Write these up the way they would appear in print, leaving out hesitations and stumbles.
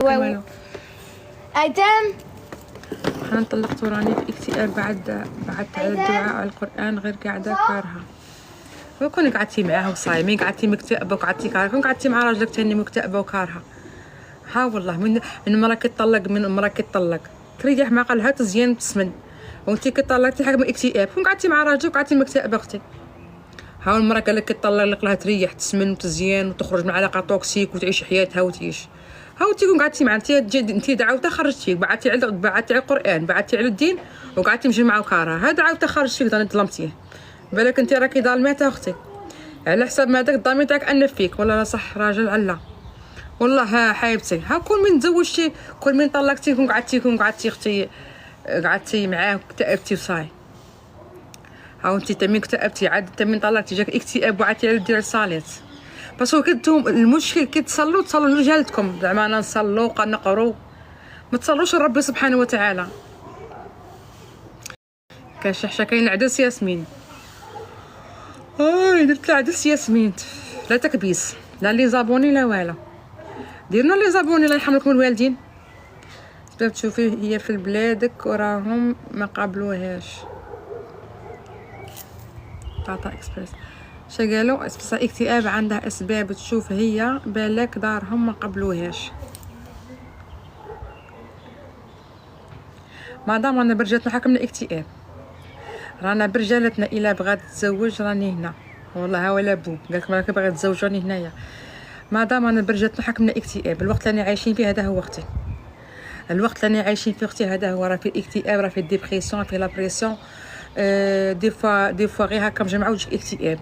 والو. ادم انا طلقت وراني في اكتئاب بعد على الدعاء على القران غير قاعده كارهه. وكون قعدتي معاه وصايمين قعدتي مكتئبه وقعدتي كارهه، كون قعدتي مع راجلك تاني مكتئبه وكارهه. ها والله من مرا كتطلق من مرا كتطلق تريح ما قالها تزين تسمن، وانتي كطلقتي حاجه من الاكتئاب كون قعدتي مع راجلك وقعدتي مكتئبه اختي. ها المرا قال لك كطلق لها تريح تسمن وتزين وتخرج من علاقه توكسيك وتعيش حياتها وتعيش. هاوتي كون قعدتي مع انتي دعوتها خرجتيك، بعدتي على القران، بعدتي على الدين وقعدتي مجمعه وكاره، هذا دعوتها خرجتيك ظلمتيه. بالك انتي راكي ظالمتها اختي على حساب ما داك الضمير تاعك ان فيك ولا لا صح راجل علا. والله ها حبيبتي ها كل من تزوجتي كل من طلقتي كون قعدتي اختي قعدتي معاه اكتئبتي وصاي. ها انتي تمين اكتئبتي عاد تمين طلقتي جاك اكتئاب وعدتي على دير صاليت. باسكو كنتم المشكل كي تصلوا لرجالتكم زعما انا نصلوا نقروا، ما تصلوش لربي سبحانه وتعالى. كشحشه كاين العدس ياسمين. درت العدس ياسمين لا تكبيس لا لي زابوني لا والو. ديرنا لي زابوني الله يرحم لكم الوالدين. تبدا تشوفي هي في بلادك وراهم ما قابلوهاش. طاطا اكسبريس شا قالوا بصح اكتئاب عندها اسباب تشوف هي بالك دارهم ما قبلوهاش. مادام انا برجالتنا حكمنا اكتئاب رانا برجالتنا الا بغات تتزوج راني هنا والله ولا بو قالك راك باغي تتزوج راني هنايا. مادام انا برجالتنا حكمنا اكتئاب الوقت اللي عايشين فيه هذا هو اختي، الوقت اللي عايشين فيه اختي هذا هو. راه في الاكتئاب راه في الديبرسيون في لا بريسيون. دي فوا غير هكا مجمعه وتجيك اكتئاب.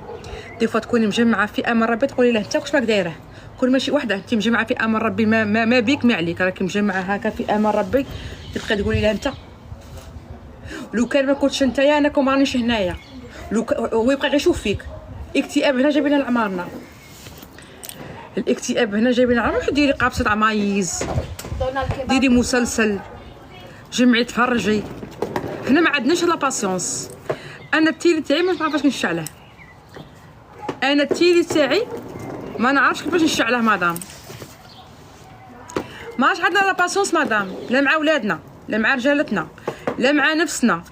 دي فوا تكوني مجمعه في امر ربي تقولي له انت واش راك دايره كل ماشي وحده انت مجمعه في امر ربي ما بيك ما عليك راكي مجمعه هكا في امر ربي تبقى تقولي له انت لو كان ما كنتش نتايا انا كون ما رانيش هنايا هو يبقى غير يشوف فيك. اكتئاب هنا جايبين لعمارنا، الاكتئاب هنا جايبين عمرك. ديري قابصه عمايز ديري مسلسل جمعي تفرجي. هنا ما عندناش لا باسيونس. انا التيلي تاعي ما نعرفش نشعله، انا التيلي تاعي ما نعرفش كيفاش نشعله. مادام ما عادش عندنا لا باسيونس مادام، لا مع ولادنا لا مع رجالتنا لا مع نفسنا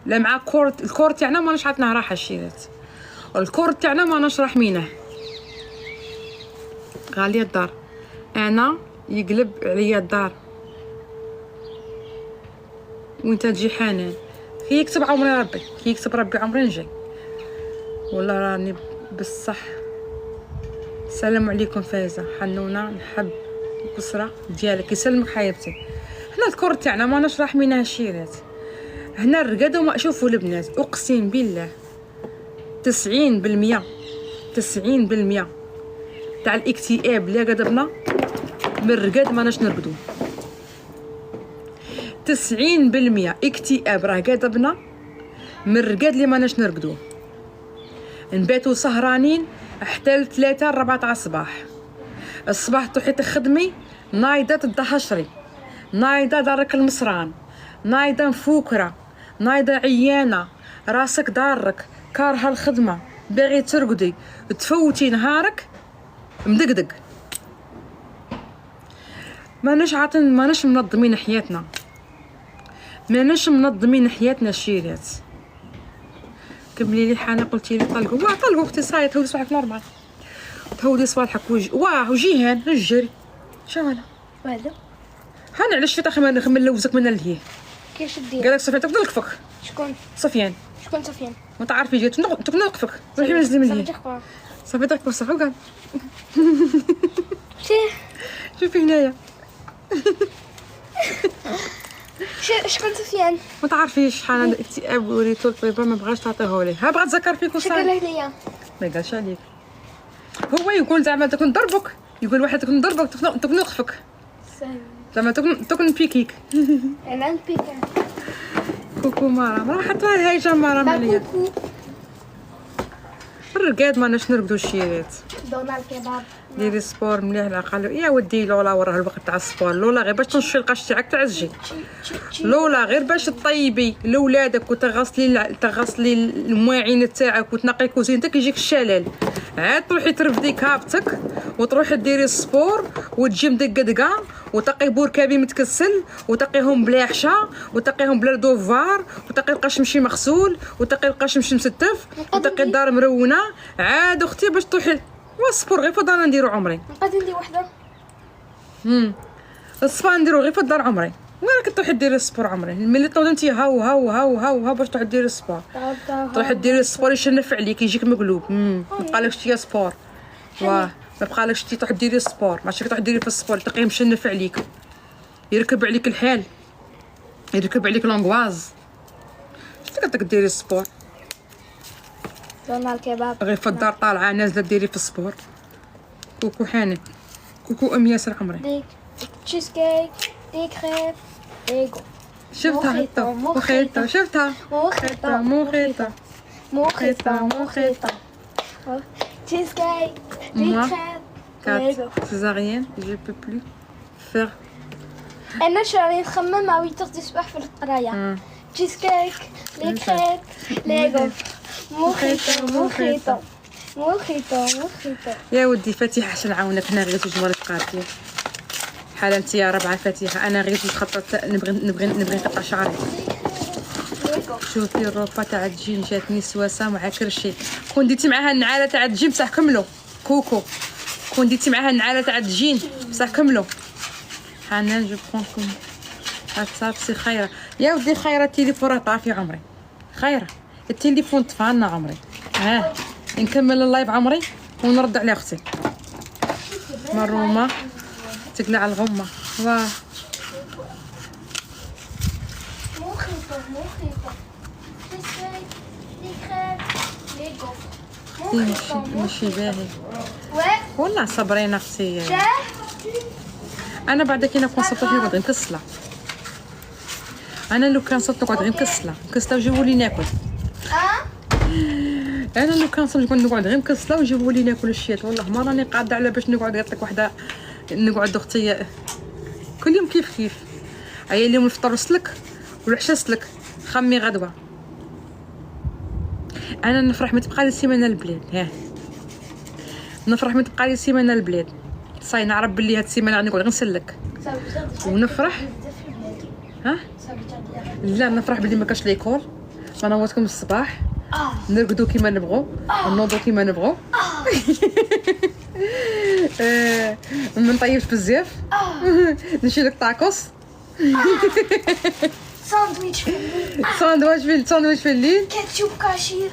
لا مع الكور تاعنا ما عندنا راحه الشيرات. الكور تاعنا ما راحمينه. غاليه الدار انا يقلب عليا الدار وانت تجي حنان. كي يكتب عمري ربي كي يكتب ربي عمري نجي. والله راني بالصح. السلام عليكم فايزه حنونه نحب الاسره ديالك يسلمك حبيبتي. هنا الكور تاعنا ما راحمينها الشيرات. هنا الرقاد وما شوفوا البنات اقسم بالله 90% تاع الاكتئاب اللي قدرنا من الرقاد ما نرقدو. 90% اكتئاب راه قادبنا من الرقاد اللي ما نرقدو. نباتو سهرانين حتى 3 4 تاع الصباح. الصباح تروحي تخدمي نايضه تدهشري نايضه دارك المصران نايضه مفوكره نايضه عيانه راسك دارك كارهه الخدمه باغي ترقدي تفوتي نهارك مدقدق. ماناش منظمين حياتنا، ماناش منظمين حياتنا الشيرات. كملي لي حاله قلتي لي طلقوا طلقوا اختي صايت هودي صباحك نورمال تهودي صباحك وجيهان الجري شانا والو. هاني علاش في تاخي نخمم لوزك من الهيه كيفاش دير؟ قالك صفيان تقدر نقفك. شكون صفيان صفيان؟ ما تعرفي جيت تقدر نقفك روحي نزلي من الهيه. صافي داك بصح وقال شوفي هنايا شكون سفيان؟ ما تعرفيش شحال عندها اكتئاب وريتو الطبيبه ما بغاش تعطيهولي. ها بغات تذكر فيك شكون قال ليا؟ ما قالش عليك. هو يقول زعما تكون ضربك يقول واحد تكون ضربك تكون نقفك زعما تكون نبيكيك. انا نبيك كوكو مرام راه حتى هاي جا مرام عليا الرقاد ما نرقدو الشيرات. دونا الكباب ديري سبور مليح العقل يا ودي. لولا وراه الوقت تاع السبور. لولا غير باش تنشفي القش تاعك تعزجي. لولا غير باش تطيبي لولادك وتغسلي المواعين تاعك وتنقي كوزينتك يجيك الشلل. عاد تروحي ترفدي كابتك وتروحي ديري السبور وتجي مدقدقه وتقي بوركابي متكسل وتقيهم بلا حشا وتقيهم بلا دوفار وتقي القش مشي مغسول وتقي القش مشي مستف وتقي الدار مرونه. عاد اختي باش تروحي والسبور غير فضل نديرو عمري. نقدر ندير وحده. الصباح نديرو غير فضل عمري. وين راكي تروحي ديري السبور عمري؟ ملي تنوضي انت هاو هاو هاو هاو هاو باش تروحي ديري السبور. تروحي ديري السبور يشنف عليك يجيك مقلوب. مبقالكش تيا سبور. واه ما بقالكش تروحي ديري السبور. ماشي تروحي ديري في السبور تلقيه مشنف عليك. يركب عليك الحال. يركب عليك لونغواز. شتي كدك ديري السبور؟ دونا الكباب. غير في الدار طالعه نازله ديري في السبور. كوكو حانت. كوكو ام ياسر عمري. دي تشيز كيك دي كريب ليغو. شفتها مخيطة. شفتها موخيطة مخيطة موخيطة موخيطة. تشيز كيك دي Moi, كريب ليغو. 4 césarienne, je peux plus faire. انا شغالين نخمم مع 8 الصباح في القرايه. تشيز كيك دي كريب ليغو. موخيطة موخيطة موخيطة موخيطة. يا ودي فاتحة عشان نعاونك. انا غير زوج مرات قاتلي حاله انت يا ربعه فاتحه. انا غير نخطط نبغي نقطع شعري. شوفي الروفه تاع الجين جاتني سواسه مع كرشي. كون ديتي معاها النعاله تاع الجين بصح كملوا. كوكو كون ديتي معاها النعاله تاع الجين بصح كملوا. حنان جو برونكم هات سي خيره. يا ودي خيره التليفون راه طافي عمري. خيره التليفون طفانا عمري. ها نكمل اللايف عمري ونرد على اختي مرومه تقلع الغمه. واه موخيطة موخيطة تشيز كيك دي كريب ليغو. ماشي باهي واه والله صبرين اختي. شاه انا بعد كي نكون صوتي نقعد نكسله. انا لو كان صوت نقعد غير نكسله وجيبوا لي ناكل. انا لو كان صوت نقعد غير نكسله وجيبوا لي ناكل الشيت. والله ما راني قاعده على باش نقعد قالت لك وحده نقعد اختي كل يوم كيف هيا اليوم الفطر سلك والعشاء سلك خمي غدوه. انا نفرح ما تبقى لي سيمانه البلاد. ها نفرح ما تبقى لي سيمانه البلاد. صاي نعرف بلي هاد السيمانه غادي نقعد نسلك ونفرح. ها لا نفرح بلي ما كاش ليكول. ما نوضكم الصباح نرقدو كيما نبغو ونوضو كيما نبغو. ما نطيبش بزاف. نشيلك طاكوس. ساندويتش في الليل. ساندويتش في الليل.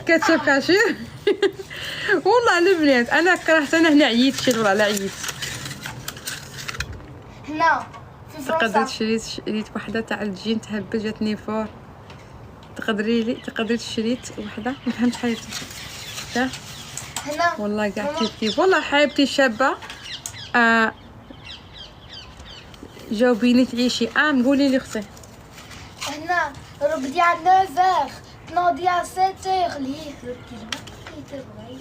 كاتشوب كاشير. والله البنات انا كرهت. انا هنا عييت شي والله لا عييت. هنا في فرنسا شريت وحده تاع الجين تهبل جاتني فور. تقدري شريت وحده ما فهمتش حياتي. هنا والله كاع كيف والله حبيبتي شابه. جاوبيني تعيشي. قولي لي اختي. هنا رقدي على 9h تنوضي على 7h ليه رقدي الوقت اللي تبغي.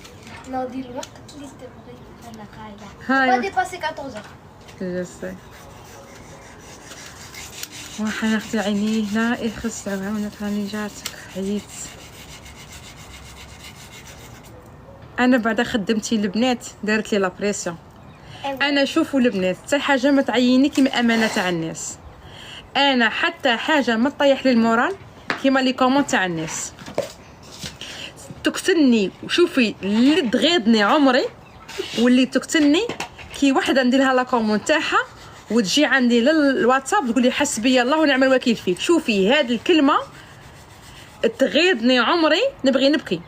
نوضي الوقت اللي تبغي. انا قاعده هاي غادي باسي 14h. جسي وحنا اختي عيني هنا يخص عاونك راني جاتك عييت. انا بعد خدمتي البنات دارت لي لابريسيون. انا شوفوا البنات حتى حاجه ما تعيني كيما امانه تاع الناس. انا حتى حاجه ما طيح لي المورال كيما لي كومون تاع الناس. تقتلني وشوفي اللي تغيضني عمري واللي تقتلني كي وحده ندير لها لا كومون تاعها وتجي عندي للواتساب تقول لي حسبي الله ونعم الوكيل فيك. شوفي هذه الكلمه تغيضني عمري نبغي نبكي.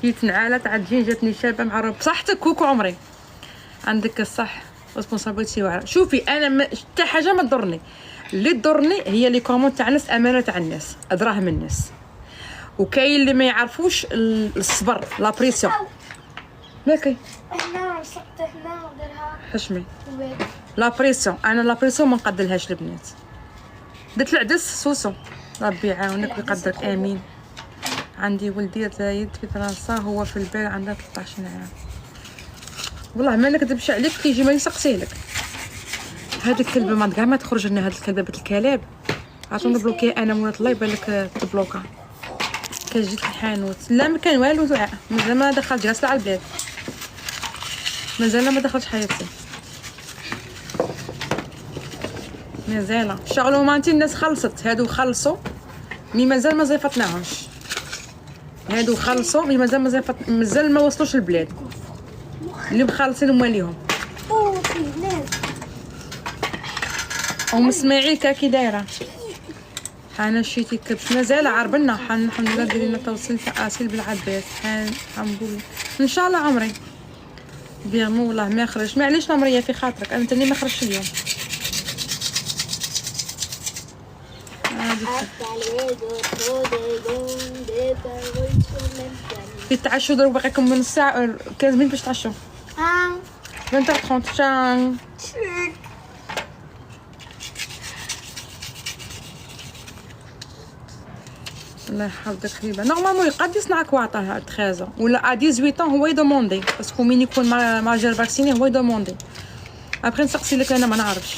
جيت نعاله تاع الجين جاتني شابه مع رب بصحتك كوكو عمري. عندك الصح ريسبونسابيلتي واعره. شوفي انا حتى حاجه ما تضرني. اللي تضرني هي لي كومون تاع الناس. امانه تاع الناس ادراهم الناس. وكاين اللي ما يعرفوش الصبر لا بريسيون. ماكي هنا سقط هنا وديرها حشمي لا بريسيون. انا لا بريسيون ما نقدلهاش البنات. درت العدس سوسو ربي يعاونك ويقدرك امين. عندي ولدي زايد في فرنسا هو في البال عنده 13 عام. والله ما نكذبش عليك كيجي ما يسقسيه لك. هاد الكلبه ما كاع ما تخرج لنا، هاد الكلبه بنت الكلاب عرفتو نبلوكي انا مولات الله يبان لك تبلوكا. كتجي الحانوت لا ما كان والو دعاء مازال ما دخل جالسه على البلاد، مازال ما دخلش حياتي مازال شغلو مانتي الناس خلصت. هادو خلصوا مي مازال ما زيفتناهمش، هادو خلصوا مي مازال ما زيفت، مازال ما وصلوش البلاد اللي مخلصين مواليهم. ام اسماعيل كي دايره حنا شيتي كبش مازال عربنا حنا الحمد لله ديرنا توصيل تاصيل بالعباس الحمد لله ان شاء الله. عمري بيغمو والله ما خرج، معليش عمريه في خاطرك انا تاني ما خرجش اليوم. في تعشوا دروك باقيكم من الساعه 15 باش تعشوا 20h30 شان. الله يحفظك حبيبه. نورمالمون يقد يصنع كواطه 13 ولا 18 هو يدوموندي باسكو مين يكون ماجور فاكسيني هو يدوموندي. ابخي نسقسي لك انا ما نعرفش.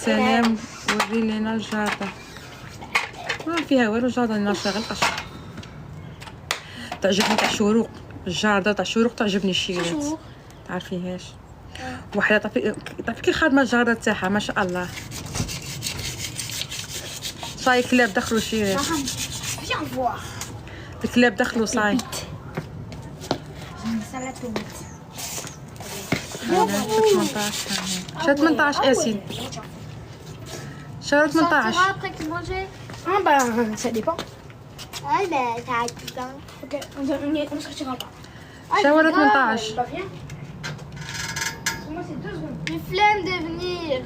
سلام وري لينا الجاردة ما فيها والو. الجاردة ناشفه غير القش. تعجبني تاع الشروق الجاردة تاع الشروق تعجبني الشيرات تعرفيهاش. وحده تعرفي كي خادمه الجاردة تاعها ما شاء الله. صاي كلاب دخلوا الشيرات الكلاب دخلوا صاي. شهر 18 ياسين شهر 18. Ah bah ça dépend. Ah bah ça dépend. Ok, on sortira pas. شهر 18. Bah viens. Moi c'est 2 secondes. J'ai flemme de venir.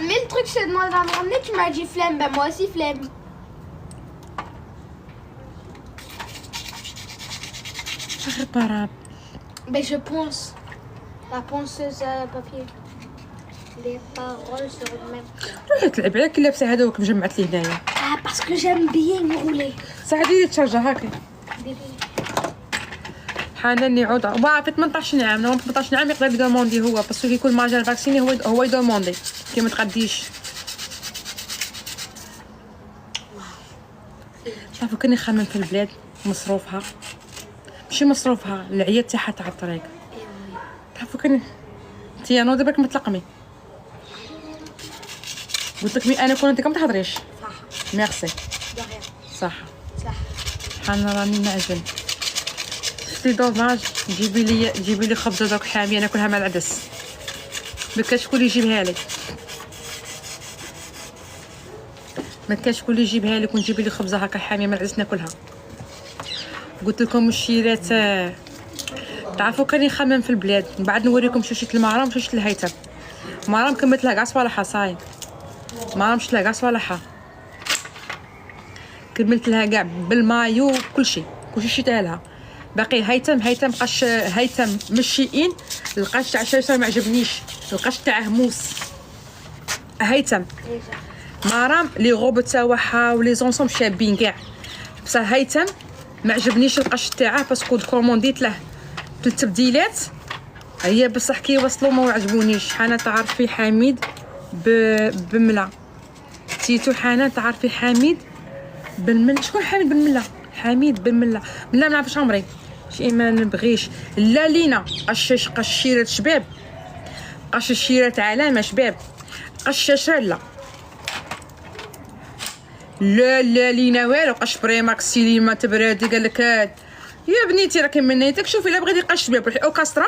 Mais le truc je te demande à me ramener, tu m'as dit flemme, bah moi aussi flemme. شهر براب. Ben je pense. La ponceuse à papier. Les paroles sur le même. روحي تلعبي على كي لابسه هذوك مجمعت لي هنايا. Ah parce que j'aime bien me rouler. ساعديني تشارجا هاكي. حنان يعود واه في 18 عام. نو 18 عام يقدر يدوموندي هو باسكو كيكون ماجور فاكسيني هو يدوموندي كي ما تقديش. شافوا كني خامم في البلاد مصروفها ماشي مصروفها العياد تاعها تاع الطريق. تعرفوا كني انت يا نوض برك متلقمي قلت لك انا كنت ما تهضريش صح. ميرسي صح صح. سبحان راني نعجن. شتي دوماج جيبي لي خبزه دوك حاميه ناكلها مع العدس. ما كاش شكون يجيبها لي ما كاش شكون يجيبها لك ونجيبي لي خبزه هكا حاميه مع العدس ناكلها. قلت لكم الشيرات تعرفوا كاني نخمم في البلاد. من بعد نوريكم شوشة المرام وشوشة الهيثم. مرام كملت لها كاع صوالحها صاي. مرام شفت لها كاع صوالحها كملت لها كاع بالمايو كلشي شتها لها. باقي هيثم قش هيثم مشيين. القش تاع شاشه ما عجبنيش. القش تاعه موس. هيثم مرام لي غوب تاعها ولي زونسوم شابين كاع بصح هيثم ما عجبنيش القش تاعه باسكو كومونديت له 3 تبديلات هي بصح كي وصلوا ما عجبونيش. حنا تعرفي حميد بملا تيتو حنا تعرفي حميد بالملا. شكون حميد بالملا؟ حميد بالملا لا ما نعرفش عمري شي ما نبغيش. لا لينا قش الشيرات شباب قش الشيرات علامه شباب قش شاله لا لينا والو. قش بريماكس سينما تبرادي قال لك يا بنيتي راكي من نيتك. شوفي الا بغيتي قش شباب روحي اوكاسترا.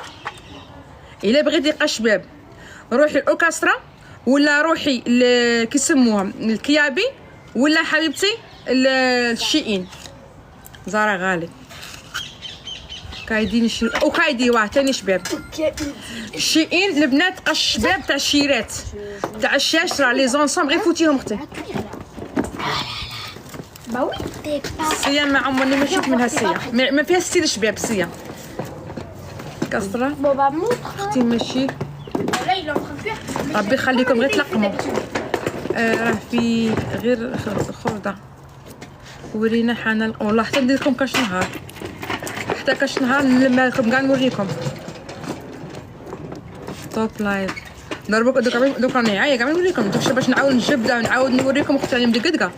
الا بغيتي قش شباب روحي الاوكاسترا ولا روحي كيسموها الكيابي ولا حبيبتي الشيئين زارا غالي كايدين وكايدي واه تاني شباب. الشيئين البنات قش شباب تاع الشيرات تاع الشاشره لي زونسوم غير فوتيهم اختي. السيا ما عمرني ما شفت منها السيا ما فيها ستيل شباب السيا كسرة اختي ماشي. ربي يخليكم غير تلقموا. راه في غير خردة ورينا حنا والله حتى ندير لكم كاش نهار حتى كاش نهار نلمها لكم كاع نوريكم. توب لايف دوك راني عايه كاع نوريكم. دوك باش نعاود نجبدها ونعاود نوريكم اختي راني مدقدقه.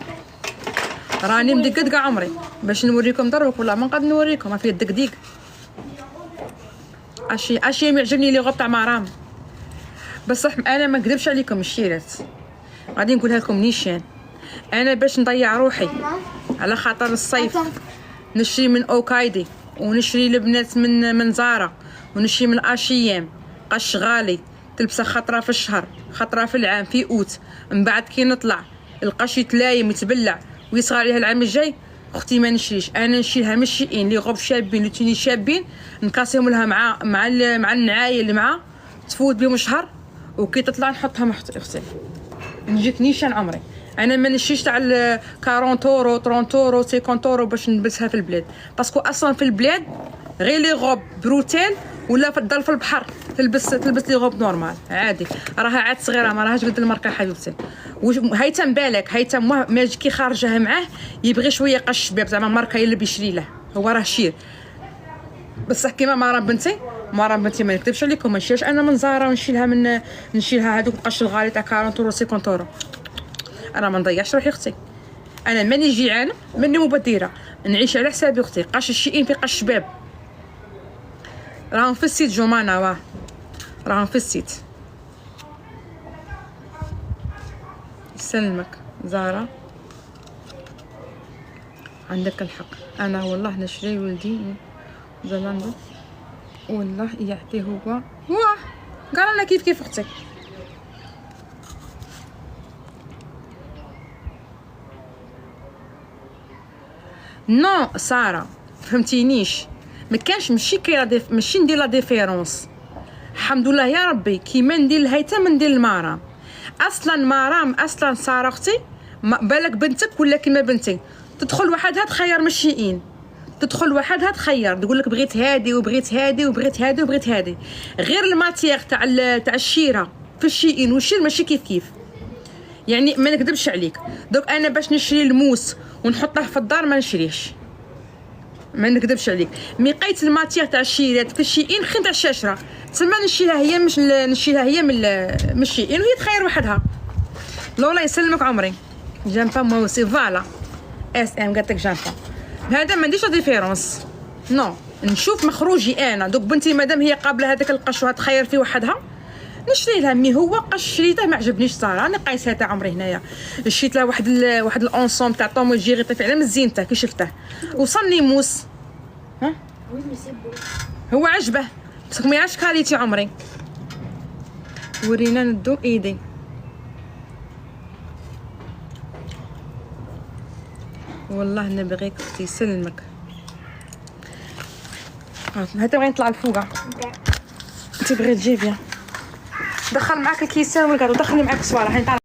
راني مدقدقه عمري باش نوريكم دربك والله ما نقدر نوريكم. ما فيه الدقديق. اشي معجبني لي غوب تاع مرام. بصح انا ما نكذبش عليكم الشيرات غادي نقولها لكم نيشان. انا باش نضيع روحي على خاطر الصيف نشري من اوكايدي ونشري البنات من زارا ونشري من اشيام قش غالي تلبسه خطره في الشهر خطره في العام في اوت. من بعد كي نطلع القش يتلايم يتبلع ويصغر عليها العام الجاي. اختي ما نشريش. انا نشيلها من الشيئين لي غوب شابين لي توني شابين نكاسيهم لها مع النعايه اللي معاه تفوت بهم شهر وكي تطلع نحطها اختي. نجيك نيشان عمري. انا ما نشريش تاع 40 اورو 30 اورو 50 اورو باش نلبسها في البلاد. باسكو اصلا في البلاد غير لي غوب بروتيل ولا في الدار في البحر تلبس لي غوب نورمال عادي. راها عاد صغيره ما راهاش قد الماركه حبيبتي. هيثم بالك هيثم ما كي خارجها معاه يبغي شويه قش شباب زعما ماركه اللي بيشري له هو راه شير. بصح كيما مرام بنتي ما نكذبش عليكم ما نشريش انا من زارا نشيلها هذوك القش الغالي تاع 40 اورو 50 اورو. انا ما نضيعش روحي اختي. انا ماني جيعانه ماني مبذره نعيش على حسابي اختي. قش الشيئين في قش شباب راهم في السيت جمانه راهم في السيت. يسلمك زارا عندك الحق. انا والله نشري ولدي زلاندو والله يعطيه هو قال انا كيف اختي. نو ساره فهمتينيش ما كانش ماشي ندير لا ديفيرونس. الحمد لله يا ربي كيما ندير الهيثم ندير المرام. اصلا مرام اصلا ساره اختي بالك بنتك ولا كيما بنتي تدخل وحدها تخير من الشيئين. تدخل وحدها تخير تقول لك بغيت هادي وبغيت هادي وبغيت هادي وبغيت هادي. غير الماتيغ تاع الشيره في الشيئين والشير ماشي كيف يعني ما نكذبش عليك. دوك انا باش نشري الموس ونحطه في الدار ما نشريش ما نكذبش عليك. ميقيت الماتيغ تاع الشيرات في الشيئين خير تاع الشاشره تسمى نشيلها هي مش نشيلها هي من الشيئين وهي تخير وحدها. لولا يسلمك عمري جامبا موسي فوالا اس ام قالت لك جامبا. هذا ما نديرش ديفيرونس نو. نشوف مخروجي انا دوك بنتي مادام هي قابله هذاك القش تخير في وحدها نشري لها. مي هو قش شريته ما عجبنيش صراحه. انا قايسه تاع عمري هنايا شريت لها واحد الانصوم تاع طوم جيري طيف على من زينته كي شفته وصلني موس هو عجبه بس ما يعرفش كاليتي عمري. ورينا ندو ايدي والله نبغيك اختي يسلمك. هذا وين نطلع لفوق تبغي تجي فيها دخل معاك الكيسان والكادو دخلني معاك الصوالح حين طالع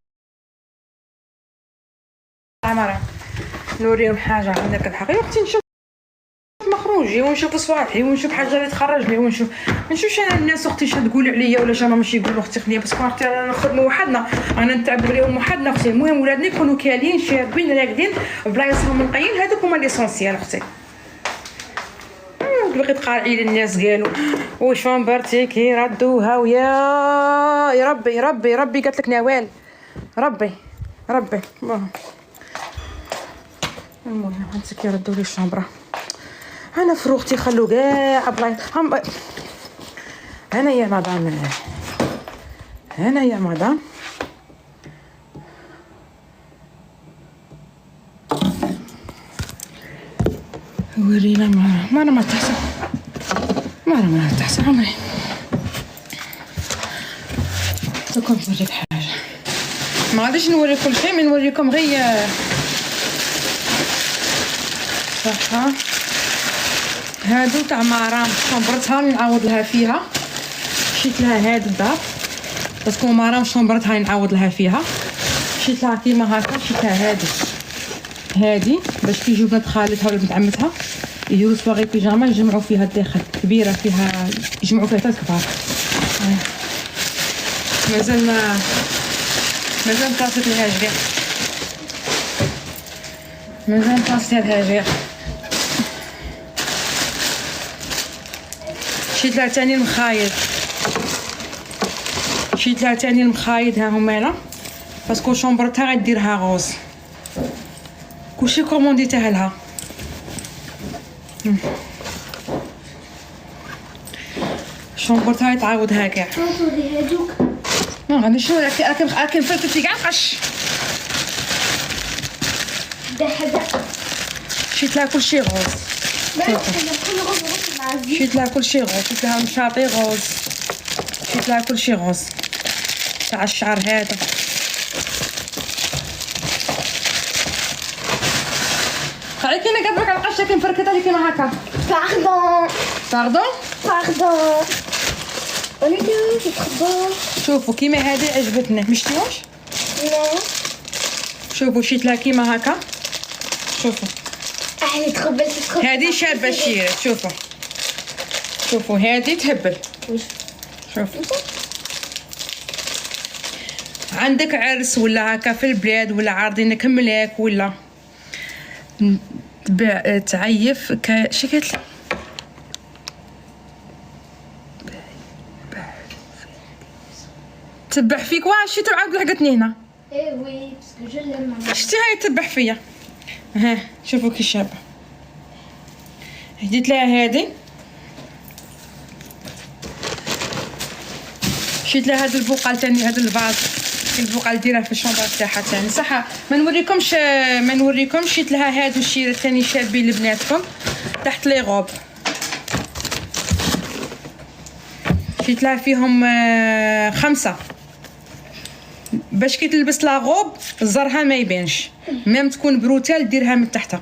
مرة نوريهم حاجه. عندك الحق يا اختي نشوف مخروجي ونشوف صوالحي ونشوف حاجه اللي تخرجني ونشوفش انا الناس اختي اش تقول عليا ولا ما ماشي يقولوا اختي خليني بس اختي انا نخدموا وحدنا انا نتعب عليهم وحدنا اختي. المهم ولادنا يكونوا كالين شابين راقدين بلايصهم منقيين هذوك هما ليسونسيال اختي. بغيت تقارعي للناس قالوا واش برتي كي ردوها ويا يا ربي ربي ربي قالت لك نوال ربي المهم هانتك يردوا لي الشامبره. انا فروختي خلو كاع بلاي انا يا مدام ورينا ما تحسن عمري تكون نوريك حاجه. ما غاديش نوريك كل شيء من نوريكم غير صح. هادو تاع مرام شمبرتها نعاود لها فيها. شيت لها هاد الدار باسكو مرام شمبرتها نعاود لها فيها. شيت لها كيما هكا شيت لها هادي باش كي يجيو بنات خالتها ولا بنت عمتها يديروا سواغي بيجاما يجمعوا فيها الداخل كبيره فيها يجمعوا فيها ثلاث كبار. مازال طاسه الهاجير شريت لها تاني المخايد. شريت لها تاني المخايد ها هما هنا باسكو شومبرتها غديرها غوز. كلشي كومونديته لها. شومبرتها يتعاودها كاع. توري هادوك ما غادي نشوف راكي فلتتي كاع القش. دحدة شريت لها كلشي غوز. كل غوز مع الزيت. شريت لها كلشي غوز. شريت لها مشاطي غوز. شريت لها كلشي غوز تاع الشعر هذا. خليكي انا قبلك على القش كي مفركته لي كيما هكا. باردون باردون. وليدي تتخبر. شوفوا كيما هذه عجبتني مشتيوش. لا شوفوا شريت لها كيما هكا. شوفوا احنا تخبل هذه شابه شيرت. شوفوا هذه تهبل. شوفوا عندك عرس ولا هكا في البلاد ولا عارضينك ملاك ولا تعيف شي قالت لي تبع فيك. واش شي تعاود لحقتني هنا. ايه وي باسكو جو ليم. شتي هاي تبع فيا. ها شوفوا كي شابه. هديت لها هذه. شريت لها هذا البقال تاني. هذا الفاز البقال ديرها في الشومبر تاعها تاني. صح ما نوريكمش. شريت لها هادو الشيرات تاني شابين لبناتكم تحت لي غوب. شريت لها فيهم 5 باش كي تلبس لا غوب زرها ما يبانش. ميم تكون بروتال ديرها من تحتها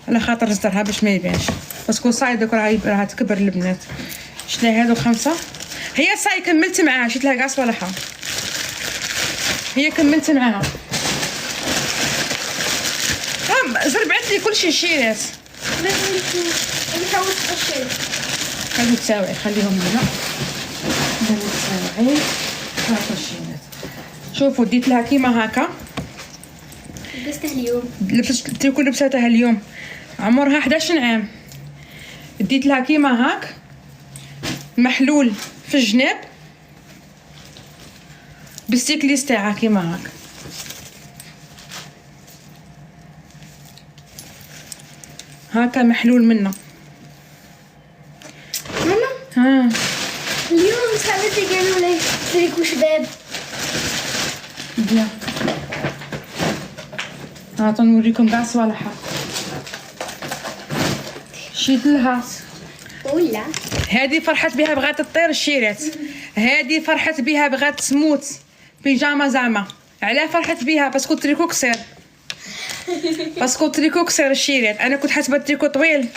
على خاطر زرها باش ما يبانش باسكو صاي دوك راها تكبر البنات. شريت لها هادو 5. هي صاي كملت معاها. شريت لها كاع صوالحها. هي كملت معاها. زربعت لي كلشي شيرات. انا حاولت اشيل هادو تساوي خليهم هنا. هادو تساوي هاكا الشيرات. شوفوا ديت لها كيما هكا. لبستها اليوم. تكون لبستها اليوم عمرها 11 عام. ديت لها كيما هاك محلول في الجناب بالسيكليس تاعها كيما هاك. هاكا محلول منه. ماما اليوم صاحبتي قالوا لي تريكو شباب. بيان هاتو نوريكم كاع صوالحها. شيت لها ولا هذه فرحت بها بغات تطير الشيرات. هذه فرحت بها بغات تموت بيجاما زعما. علاه فرحت بها باسكو تريكو قصير. باسكو تريكو قصير الشيرات. انا كنت حاسبه تريكو طويل.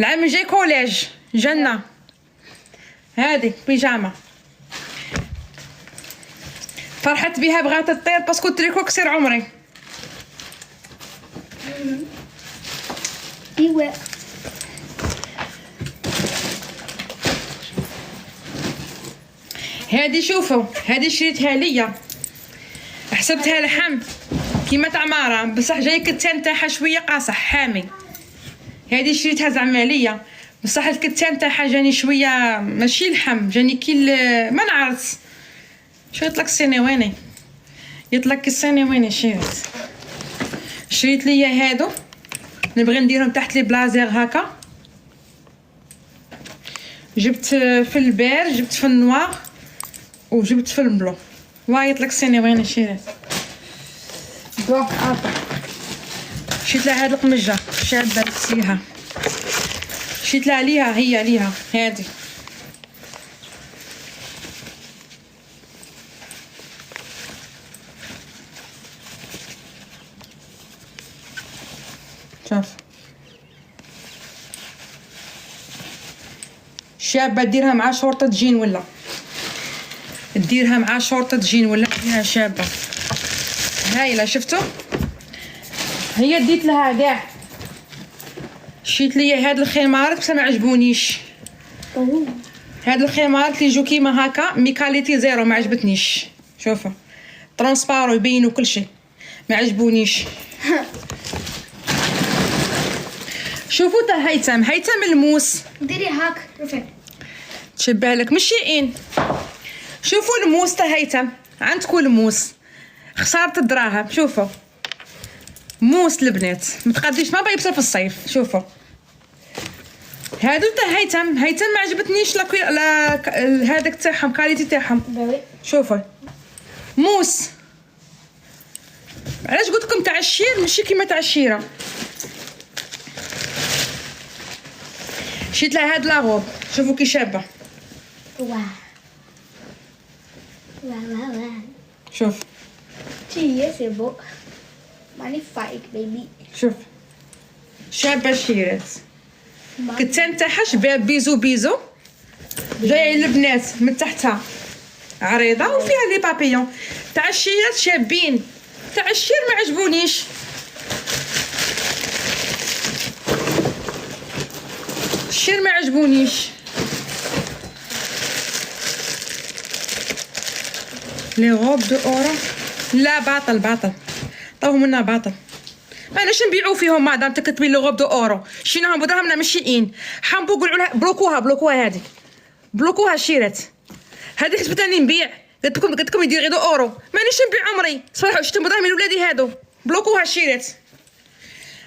العام الجاي كوليج جنه. هذه بيجاما فرحت بها بغات تطير باسكو تريكو قصير عمري. ايوا هذه شوفوا هذه شريتها ليا. حسبتها لحم كيما تاع مارا بصح جاي الكتان تاعها شويه قاصح حامي. هذه شريتها زعما ليا بصح الكتان تاعها جاني شويه ماشي لحم جاني كي ما نعرف شو يطلق السنواني. يطلق السنواني. شريت ليا هادو نبغي نديرهم تحت لي بلازير هكا. جبت في البير جبت في النوار وجبت في البلو. وايط لك سيني وين شريت دوا عطا. شريت لها هاد القمجه شابه لبسيها. شريت لها ليها هادي. شوف شابه ديرها مع شورطه جين ولا ديرها مع شورطه جين ولا ديرها شابه هايله. شفتوا هي ديت لها كاع. شيت ليا هاد الخمار بس ما عجبونيش. هاد الخمار كيجو كيما هكا ميكاليتي زيرو ما عجبتنيش. شوفوا ترانسبارو يبينوا كل شيء ما عجبونيش. شوفوا تا هيثم الموس ديري هاك رفع. تشبه لك من شيئين. شوفوا الموس تاع هيثم، عندكم الموس خسارة الدراهم. شوفوا موس البنات متقديش ما يلبسها في الصيف. شوفوا هادو تاع هيثم ما عجبتنيش هذاك تاعهم كاليتي تاعهم. شوفوا موس، علاش قلت لكم تاع الشير ماشي كيما تاع الشيره. شيت لها هاد لاغوب، شوفوا كي شابه. واه واه شوف تي سي بو مانيفايك بيبي. شوف شابه الشيرات، كتان تاعها شباب بيزو جايه البنات من تحتها عريضه وفيها لي بابيون. تاع الشيرات شابين، تاع الشير ما عجبونيش. الشير ما عجبونيش. لي غوب دو اورا لا باطل طاو منا باطل. علاش نبيعو فيهم مادام تكتبي لي غوب دو اورو؟ شيناهم بدراهمنا ماشيين. حنبو قولوا لها بلوكوها هذه، بلوكوها الشيرات هذه. حسبت راني نبيع، قلت لكم يدير غير دو اورو، مانيش نبيع عمري صراحه. شفتوا بدراهم من ولادي هادو، بلوكوها الشيرات.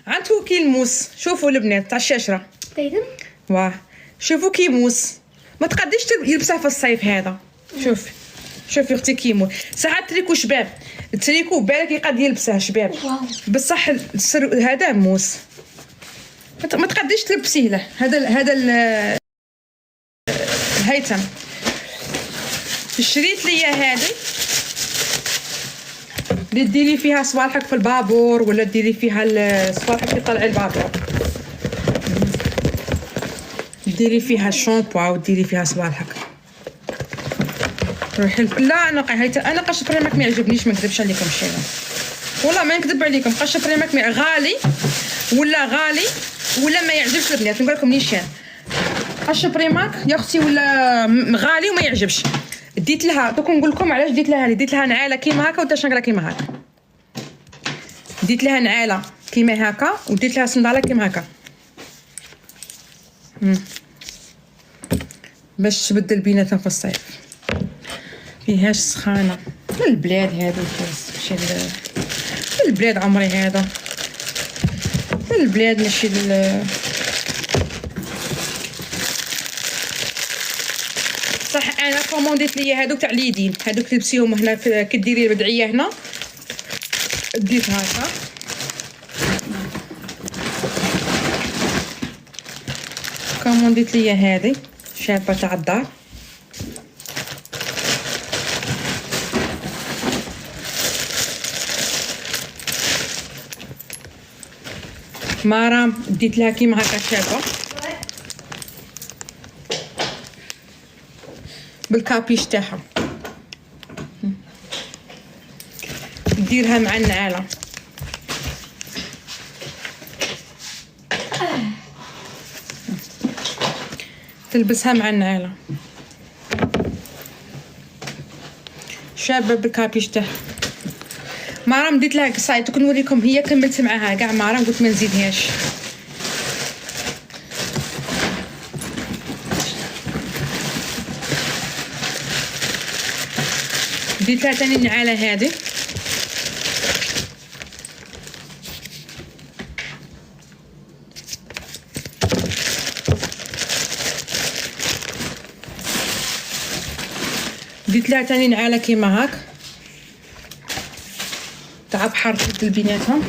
عندكم كي الموس، شوفوا البنات تاع الشاشره تيدم واه شوفوا كي موس ما تقديش يلبسها في الصيف هذا. شوفي اختي كيمو ساعات تريكو شباب، التريكو بالك يقد يلبسه شباب بصح هذا موس ما تقديش تلبسيه له. هذا هيثم شريت ليا هذه اللي ديري فيها صوالحك في البابور، ولا ديري فيها صوالحك اللي طلعي البابور، ديري فيها الشامبو وديري فيها صوالحك. روحي لا انا قش بريمك ما يعجبنيش، ما نكذبش عليكم الشيء والله ما نكذب عليكم. قش بريمك غالي ولا ما يعجبش البنات. نقول لكم نيشان قش بريمك يا اختي ولا غالي وما يعجبش. ديت لها دوك نقول لكم علاش ديت لها نعاله كيما هكا ودرت شنقله كيما هكا. ديت لها نعاله كيما هكا وديت لها صنداله كيما هكا باش تبدل بيناتهم في الصيف. فيهاش سخانه البلاد هادو ماشي البلاد عمري هذا البلاد ماشي صح. انا كومونديت ليا هادوك تاع اليدين، هادوك تلبسيهم هنا كديري البدعيه هنا ديت هكا. كومونديت ليا هذه شابه تاع الدار. مرام ديت لها كيما هكا شابه بالكابيش تاعها، ديرها مع النعاله. تلبسها مع النعاله شابه بالكابيش تاعها. مرام ديت لها قصايت نوريكم، هي كملت معاها كاع مرام قلت ما نزيدهاش. ديت لها ثاني النعاله هذه ديت لها ثاني نعاله كيما هاك تاع بحر تبدل بيناتهم.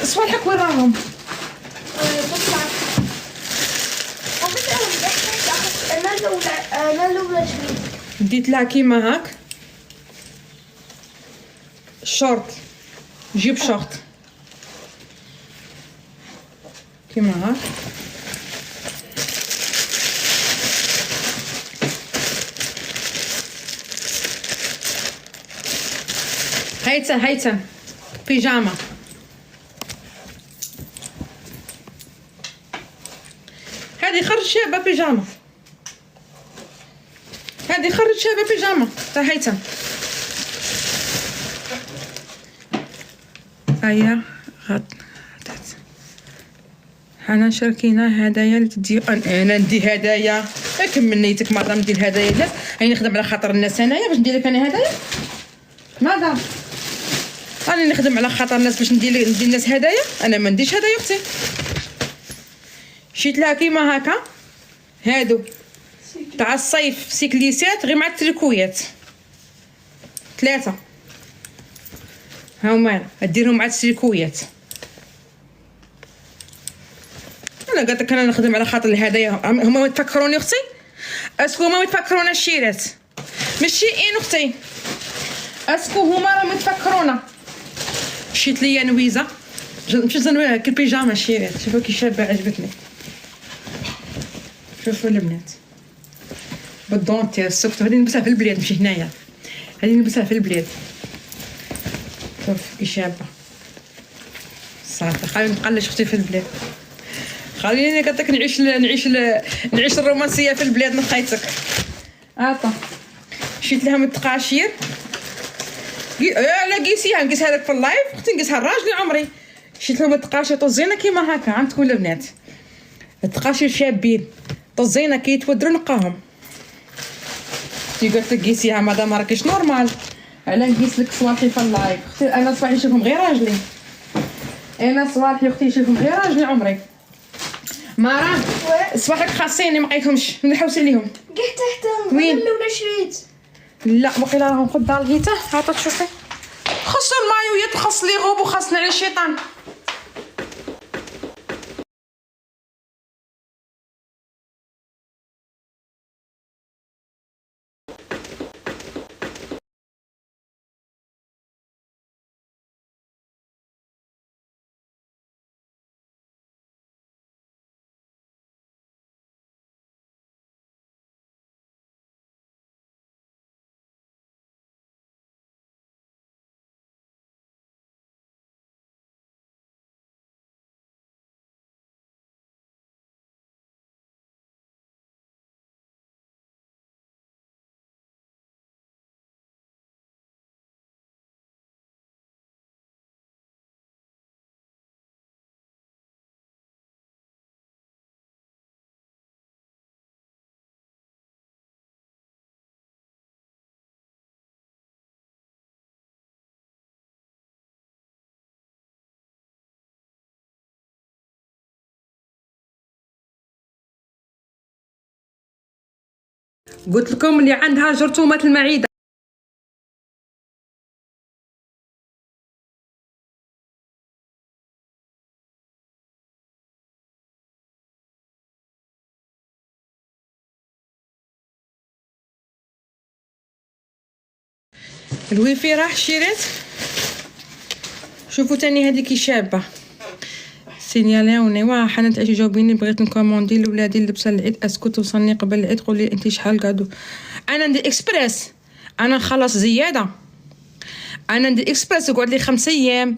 صوالحك وين راهم؟ ديت لها كيما هاك شورت، جيب شورت كيما هاك. هيثم بيجاما هذه خرج شابه بيجاما، هذه خرج شابه بيجاما تاع هيثم. هيا حنا شاركينا هدايا اللي تدي. انا ندي هدايا كمل نيتك مادام ندير هدايا الناس. راني نخدم على خاطر الناس انايا باش ندير لك انا هدايا مادام راني نخدم على خاطر الناس باش ندير الناس هدايا. انا ما نديش هدايا اختي. شيت لها كيما هكا هادو تاع الصيف سيكليسات غير مع التريكويات 3 هاهما ديرهم مع التريكويات. انا قالت لك انا نخدم على خاطر الهدايا. هما يتفكروني اختي اسكو هما يتفكرونا الشيرات ماشي ان اختي اسكو هما راهم يتفكرونا. شيت ليا نويزه مشيت نويها كالبيجاما الشيرات. شوفوا كي شابه عجبتني. شوفوا البنات بالدونتير السكت هذه نلبسها في البلاد ماشي هنايا. هذه نلبسها في البلاد. شوف كي شابه صافي. خليني نقلش اختي في البلاد. خليني قلت لك نعيش الرومانسيه في البلاد من خيتك. عطا شيت لها من التقاشير لا قيسيها نقيسها لك في اللايف اختي نقيسها الراجلي عمري. شيت لهم التقاشير طزينه كيما هكا عندكم البنات. التقاشير شابين طزينه كي يتودروا نقاهم. اختي قلت لك قيسيها مادام راكيش نورمال. على نقيس لك صوالحي في اللايف اختي. انا صباحي نشوفهم غير راجلي. انا صوالحي اختي نشوفهم غير راجلي عمري. مرام صباحك خاصيني ما لقيتهمش نحوس عليهم. قحت تحتهم وين؟ ولا شريت؟ لا وقيلا راهم قدام الهيته. هاتا تشوفي خصو المايويات وخص لي غوب وخصنا على الشيطان. قلت لكم اللي عندها جرثومه المعده الويفي راح شريت. شوفوا تاني هذيك شابه سينيالوني واه حنا تعيشي جاوبيني بغيت نكوموندي لولادي اللبسه العيد اسكو توصلني قبل العيد. قولي انت شحال قعدوا. انا ندير اكسبريس انا نخلص زياده. انا ندير اكسبريس تقعد لي 5 ايام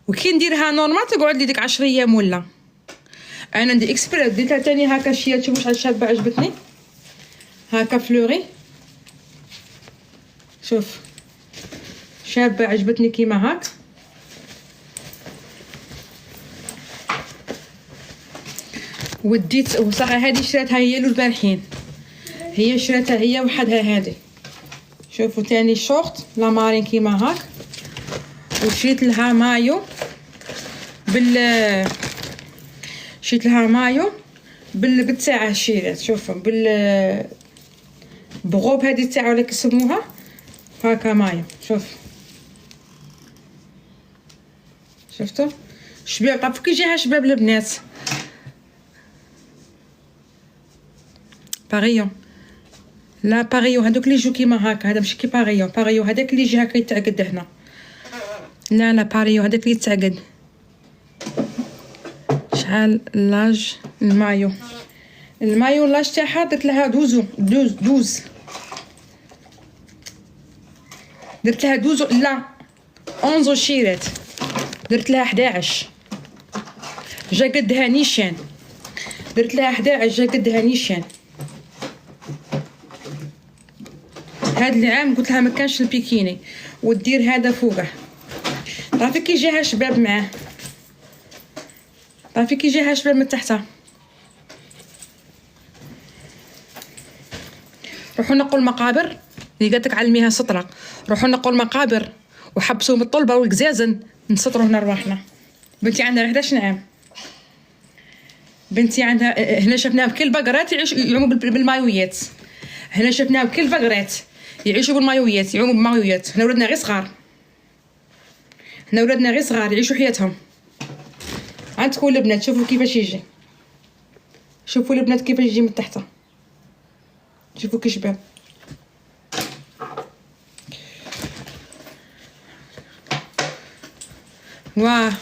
وكي نديرها نورمال تقعد لي ديك 10 ايام ولا. انا ندير اكسبريس درتها تاني هكا شيه. تشوفوا شحال شابه عجبتني هكا فلوري. شوف شابه عجبتني كيما هاك. وديت وصح هذه شريتها هي له البارحين. هي شريتها هي وحدها هذه. شوفوا تاني شورت لا مارين كيما هاك. وشريت لها مايو شريت لها مايو بالتاع شيرات. شوفوا بغوب هذه تاع ولا كيسموها هاكا مايو. شفتوا شباب. طب كي جاها شباب البنات باريون لا باريون هذوك اللي يجوا كيما هكا. هذا ماشي كي باريون هذاك اللي يجي هكا يتعقد هنا. لا باريون هذاك اللي يتعقد. شحال لاج المايو لاج تاعها درت لها 12 درت لها 12 لا 11 شيرات درت لها 11 جا قدها نيشان. درت لها 11 جا قدها نيشان. هاد العام قلت لها ما كانش البيكيني ودير هذا فوقه. راه كي جاها شباب معاه، راه كي جاها شباب من تحتها. روحوا نقوا المقابر اللي قالت لك علميها سطره، روحوا نقوا المقابر وحبسوا من الطلبه والقزازن نسطروا هنا رواحنا. بنتي عندها 11 عام، بنتي عندها هنا شفناها بكل بقرات يعوموا بالمايويات، هنا شفناها بكل بقرات يعيشوا بالمايويات، يعوموا بالمايويات. هنا ولادنا غير صغار، هنا ولادنا غير صغار يعيشوا حياتهم. عندكم البنات شوفوا كيفاش يجي، شوفوا البنات كيفاش يجي من تحت، شوفوا كي شباب. واه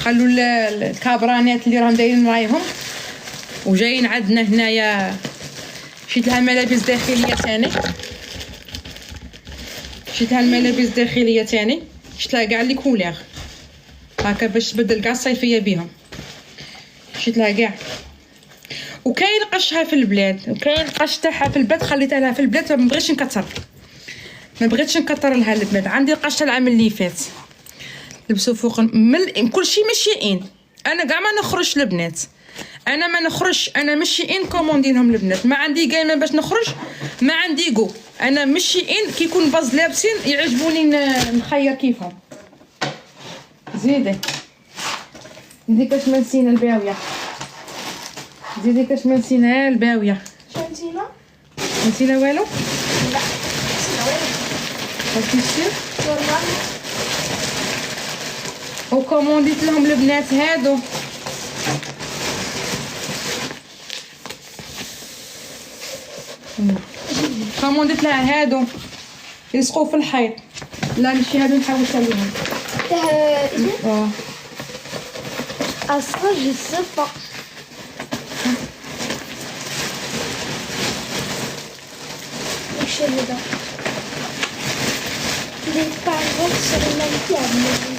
خلوا الكابرانات اللي راهم دايرين رايهم وجايين عندنا هنايا. شيت لها ملابس داخليه ثاني، شيت لها الملابس داخليه ثاني، شيت لها كاع لي كولير هكا باش تبدل كاع الصيفيه بيهم. شيت لها كاع. وكاين قشها في البلاد، وكاين قش تاعها في البلاد خليتها لها في البلاد. ما بغيتش نكثر، ما بغيتش نكثر لها البنات. عندي القش العام اللي فات لبسوا فوق كل شيء مشيئين. انا كاع ما نخرج البنات، انا ما نخرج، انا مشيئين كوموندي لهم البنات. ما عندي قايمه باش نخرج، ما عندي جو، انا مشيئين كي يكون باز لابسين يعجبوني نخير كيفهم. زيدي كاش ما نسينا الباويه، زيدي كاش ما نسينا الباويه. شنو نسينا؟ نسينا والو؟ لا نسينا والو. واش يصير؟ والله وكومونديت لهم البنات هادو. كومونديت لها هادو يلصقوا في الحيط. لا ماشي هادو نحوس عليهم. اصلا جي صفا وش هذا اللي تعرف شغله تاعنا.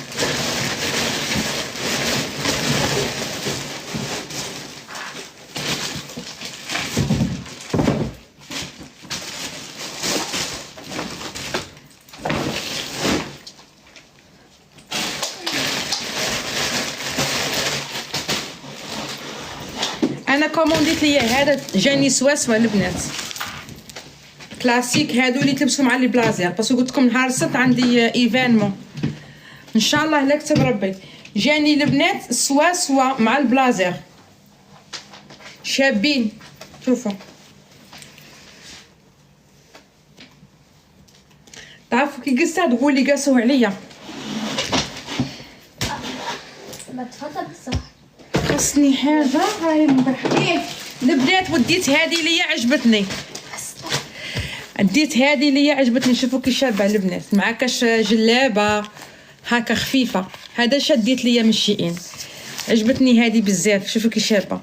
انا كومونديت ليا هذا جاني سواسوا البنات كلاسيك، هادو اللي تلبسوا مع لي بلازير، باسكو قلت لكم نهار السبت عندي ايفينمون ان شاء الله لا كتب ربي. جاني البنات سواسوا مع البلازير شابين. شوفوا تعرفوا كي قصه تقولي قاسوا عليا. ما تفضل بصح خصني حاجه هاي مبحكين البنات. وديت هذه ليا عجبتني، ديت هذه ليا عجبتني. شوفوا كي شابه البنات مع كاش جلابه هكا خفيفه. هذا شديت ليا من الشيئين، عجبتني هذه بزاف. شوفوا كي شابه.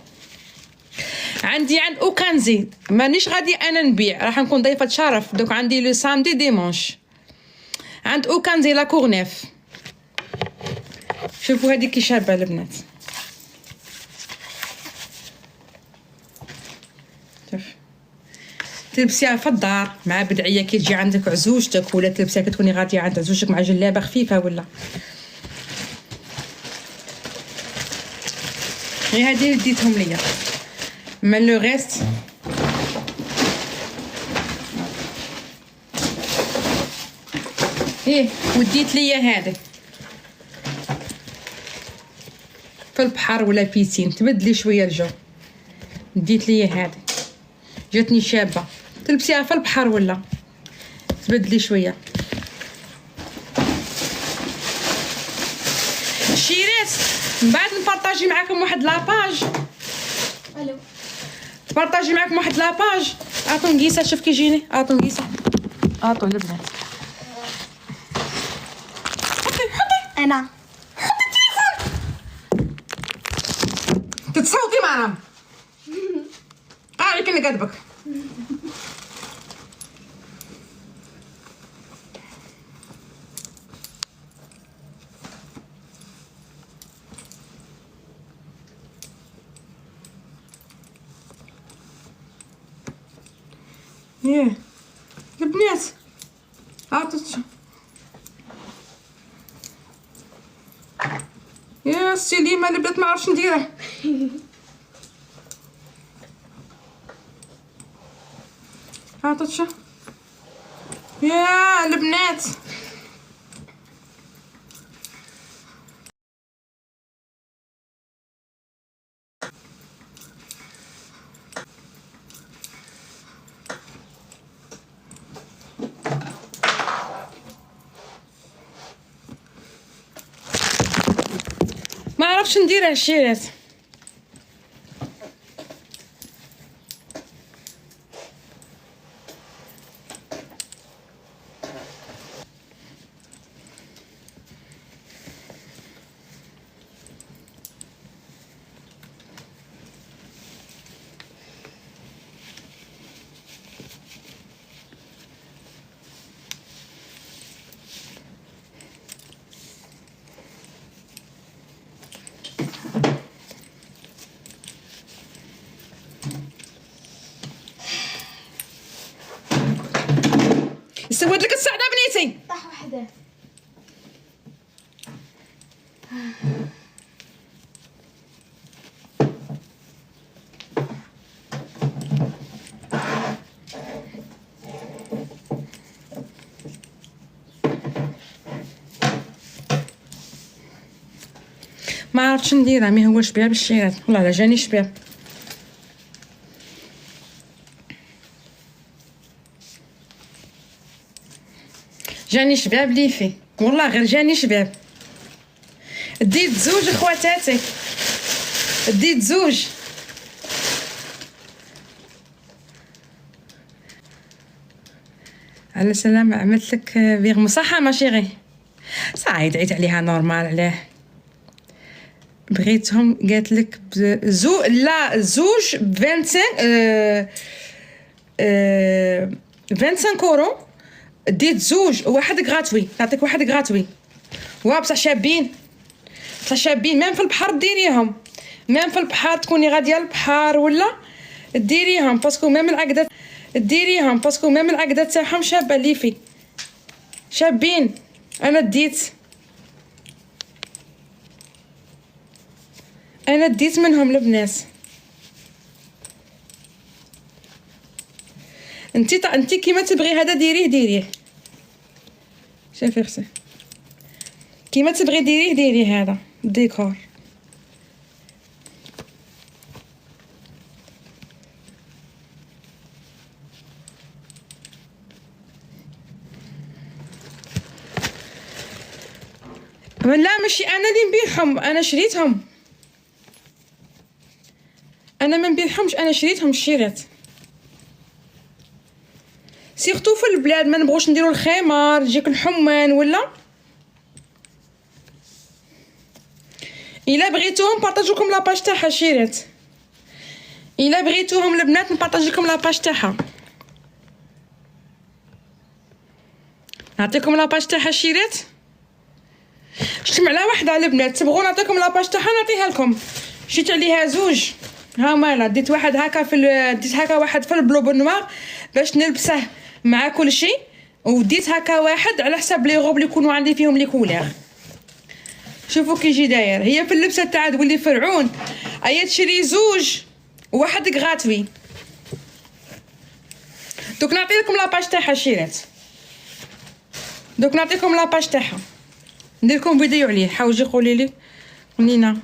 عندي عند اوكانزي مانيش غادي انا نبيع، راح نكون ضيفه شرف دوك. عندي لو سامدي ديمونش عند اوكانزي لا كورنيف. شوفوا هذه كي شابه البنات. شوف تلبسيها في الدار مع بدعيه كي تجي عندك عزوجتك، ولا تلبسيها كتكوني غاديه عند عزوجتك مع جلابه خفيفه ولا. غير هادي اللي ديتهم ليا من لو ريست. وديت ليا هذا في البحر ولا بيسين تبدلي شويه الجو. ديت ليا هذا جاتني شابه، تلبسيها في البحر ولا تبدلي شويه. شيريت من بعد نبارطاجي معكم واحد لاباج. الو تبارطاجي معكم واحد لاباج. عطوا نقيسه. شوف كي يجيني. عطوا نقيسه. عطوا البنات. انا تتصوتي معاهم. قاعد كنا قدبك. البنات عطت السليمه البنات ما عرفتش نديرها. عطتش يا البنات. ما عرفتش نديرها الشيرات. سويت لك السعدة بنيتي. طاح وحده. ما عرفتش نديرها، مي هو شباب الشيرات والله لا جاني شباب. جاني شباب ليفي والله غير جاني شباب. ديت زوج اخواتاتي، ديت زوج. على سلامة عملت لك بيغ صحة ما شيري. صاي دعيت عليها نورمال. علاه بغيتهم قالت لك لا زوج 25 اورو. ديت زوج واحد غراتوي، نعطيك واحد غراتوي. واه بصح شابين، بصح شابين. ميم في البحر ديريهم، ميم في البحر تكوني غاديه للبحر ولا ديريهم باسكو ميم العقده ديريهم باسكو ميم العقده تاعهم شابه ليفي شابين. انا ديت منهم البنات. انتي كيما تبغي هذا ديريه شوفي اختي كيما تبغي ديريه هذا الديكور. لا ماشي انا اللي نبيعهم، انا شريتهم. انا ما نبيعهمش، انا شريتهم الشيرات. سيرتو في البلاد ما نبغوش نديرو الخمار يجيك الحمان ولا. الا بغيتوهم بارطاجوكم لاباج تاعها الشيرات، الا بغيتوهم البنات نبارطاجيكم لاباج تاعها، نعطيكم لاباج تاعها الشيرات. شتم على وحده البنات تبغوا نعطيكم لاباج تاعها نعطيها لكم. شيت عليها زوج ها مالا. ديت واحد هكا ديت هكا واحد في البلو بالنوار باش نلبسه مع كل شيء، وديت هكا واحد على حساب لي غوب اللي يكونوا عندي فيهم لي كولير. شوفوا كي يجي داير. هي في اللبسه تاع تولي فرعون. ايا تشري زوج وواحد غراتوي. دوك نعطي لكم لاباج تاعها الشيرات، دوك نعطيكم لاباج تاعها ندير لكم فيديو عليه. حاوجي قولي لي قنينه،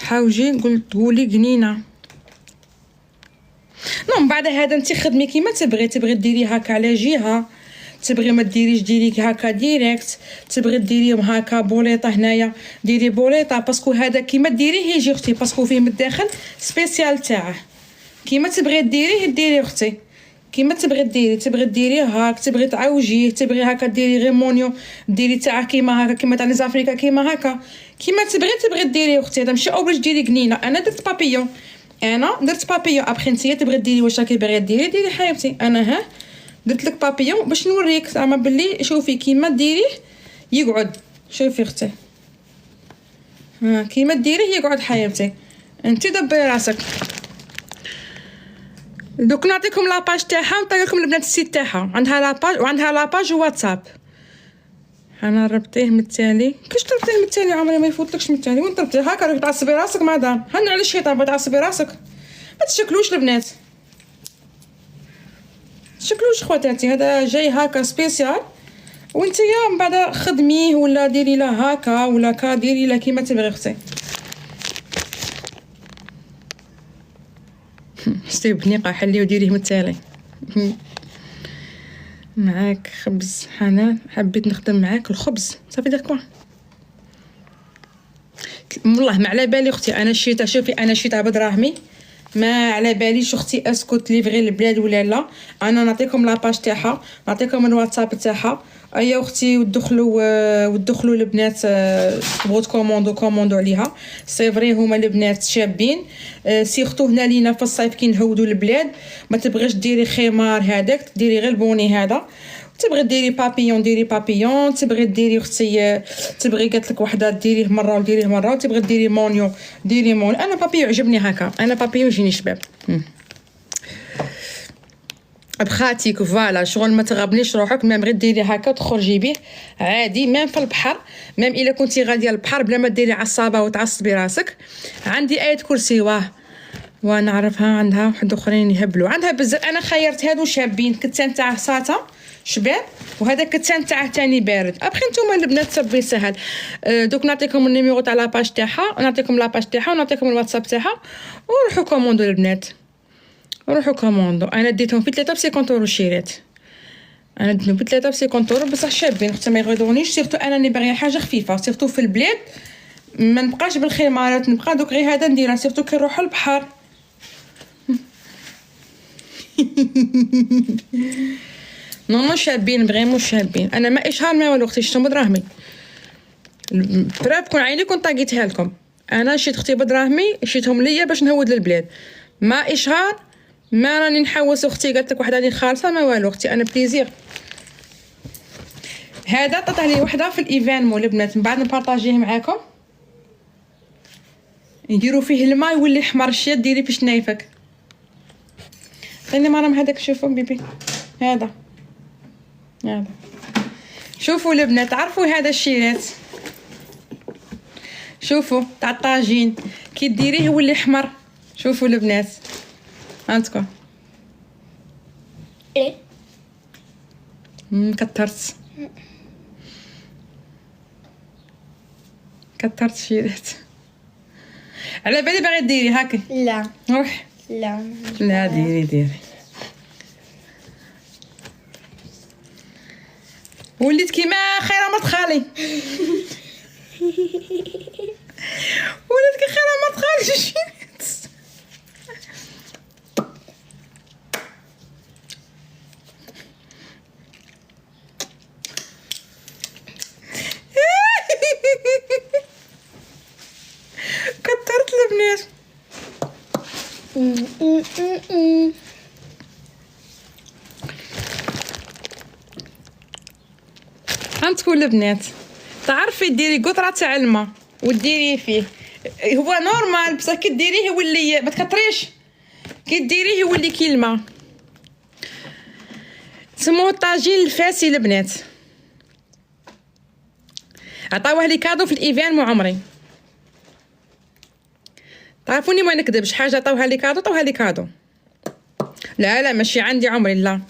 حاوجي قولي قنينه. نو بعد هذا انت خدمي كيما تبغي ديري هكا على جهه، تبغي ما ديريش ديري هكا ديريكت، تبغي ديريهم هكا بوليطه هنايا ديري بوليطه. باسكو هذا كيما ديريه يجي اختي، باسكو فيه من الداخل سبيسيال تاعه. كيما تبغي ديريه ديري اختي، كيما تبغي ديريه هاك، تبغي تعوجيه، تبغي هكا ديري غير مونيو ديري تاع كيما هكا كيما تاع لي زافريكا كيما هكا كيما تبغي ديري اختي. هذا ماشي اوبليج ديري قنينه. انا درت بابيون، انا درت بابيون. ابخي نتيا تبغي ديري واش راكي باغيه ديري حبيبتي. انا ها درت لك بابيون باش نوريك زعما بلي شوفي كيما ديريه يقعد. شوفي اختي ها كيما ديريه يقعد حبيبتي. انت دبري راسك. دوك نعطيكم لاباج تاعها ونعطي لكم البنات السيت تاعها. عندها لاباج وعندها لاباج واتساب. انا ربطيه من التالي. كيفاش تربطيه من التالي عمري ما يفوتلكش من التالي؟ وين تربطيه هكا؟ راك تعصبي راسك مدام. هن على الشيطان تعصبي راسك. ما تشكلوش البنات، تشكلوش خواتاتي. هذا جاي هكا سبيسيال، وانت يا من بعد خدميه ولا ديري له هكا ولا كا، ديري له كيما تبغي اختي. شتي بنيقه حلي وديريه من التالي. معاك خبز حنان، حبيت نخدم معاك الخبز صافي داك كوا. والله ما على بالي اختي انا شريتها. شوفي انا شريتها بدراهمي، ما على باليش اختي اسكو تليفغي البلاد ولا لا. انا نعطيكم لاباج تاعها، نعطيكم الواتساب تاعها. ايا اختي ودخلوا البنات تبغوا كوموندو عليها. سي فري هما البنات شابين. سيرتو هنا لينا في الصيف كي نهودوا البلاد ما تبغيش ديري خمار هذاك، ديري غير البوني هذا. تبغي ديري بابيون ديري بابيون، تبغي ديري اختي تبغي قالت لك وحده ديريه مره وديريه مره، وتبغي ديري مونيو ديري مونيو. انا بابيون عجبني هكا، انا بابيون يجيني شباب. بخاتيك فوالا شغل ما تغبنيش روحك. ميم غير ديري هكا وتخرجي بيه عادي، ميم في البحر، ميم الا كنتي غاديه للبحر بلا ما ديري عصابه وتعصبي راسك. عندي ايه كرسي ونعرفها عندها واحد اخرين يهبلوا عندها بزاف. انا خيرت هادو شابين، كتان تاع ساطا شباب، وهذا كتان تاعه تاني بارد. ابخي نتوما البنات صبي سهل. دوك نعطيكم النيميرو تاع لاباج تاعها، ونعطيكم لاباج تاعها، ونعطيكم الواتساب تاعها، وروحوا كوموندو البنات، روحوا كوموندو. انا ديتهم في 53 اورو شيرات. انا ديتهم في 53 اورو بصح شابين اختي ما يغيضونيش. سيرتو انا باغيه حاجه خفيفه، سيرتو في البلاد ما نبقاش بالخمارات، نبقى دوك غير هذا نديرها سيرتو كي نروحوا البحر. نو شابين فريمون شابين. انا ما اشهار ما والو اختي، شفتهم بدراهمي. بروف كون عيني كنت طاقيتها لكم. انا شيت اختي بدراهمي، شيتهم ليا باش نهود للبلاد. ما اشهار ما راني نحوس اختي. قالت لك وحده راني خالصه ما والو اختي، انا بليزير. هذا طلع لي وحده في الايفينمون البنات، من بعد نبارطاجيه معاكم. يديروا فيه الماء يولي حمر الشيط، ديري باش نايفك. عطيني مرام هذاك. شوفوا بيبي هذا شوفوا البنات، عرفوا هذا الشيرات، شوفوا تاع الطاجين كي ديريه يولي حمر. شوفوا البنات عندكم ايه كترت شيرات. على بالي باغي ديري هاكي. لا روح لا ديري. وليت كيما خيره مرت خالي. وليت كي خيره مرت خالي. كترت البنات. عندكم البنات تعرفي ديري قطره تاع الماء وديري فيه، هو نورمال بصح كي ديريه يولي ما تكتريش، كي ديريه يولي كي الماء. سموه الطاجين الفاسي البنات. عطاوه لي كادو في الايفان مو عمري. تعرفوني ما نكذبش، حاجه عطاوها لي كادو. لا ماشي عندي عمري لا.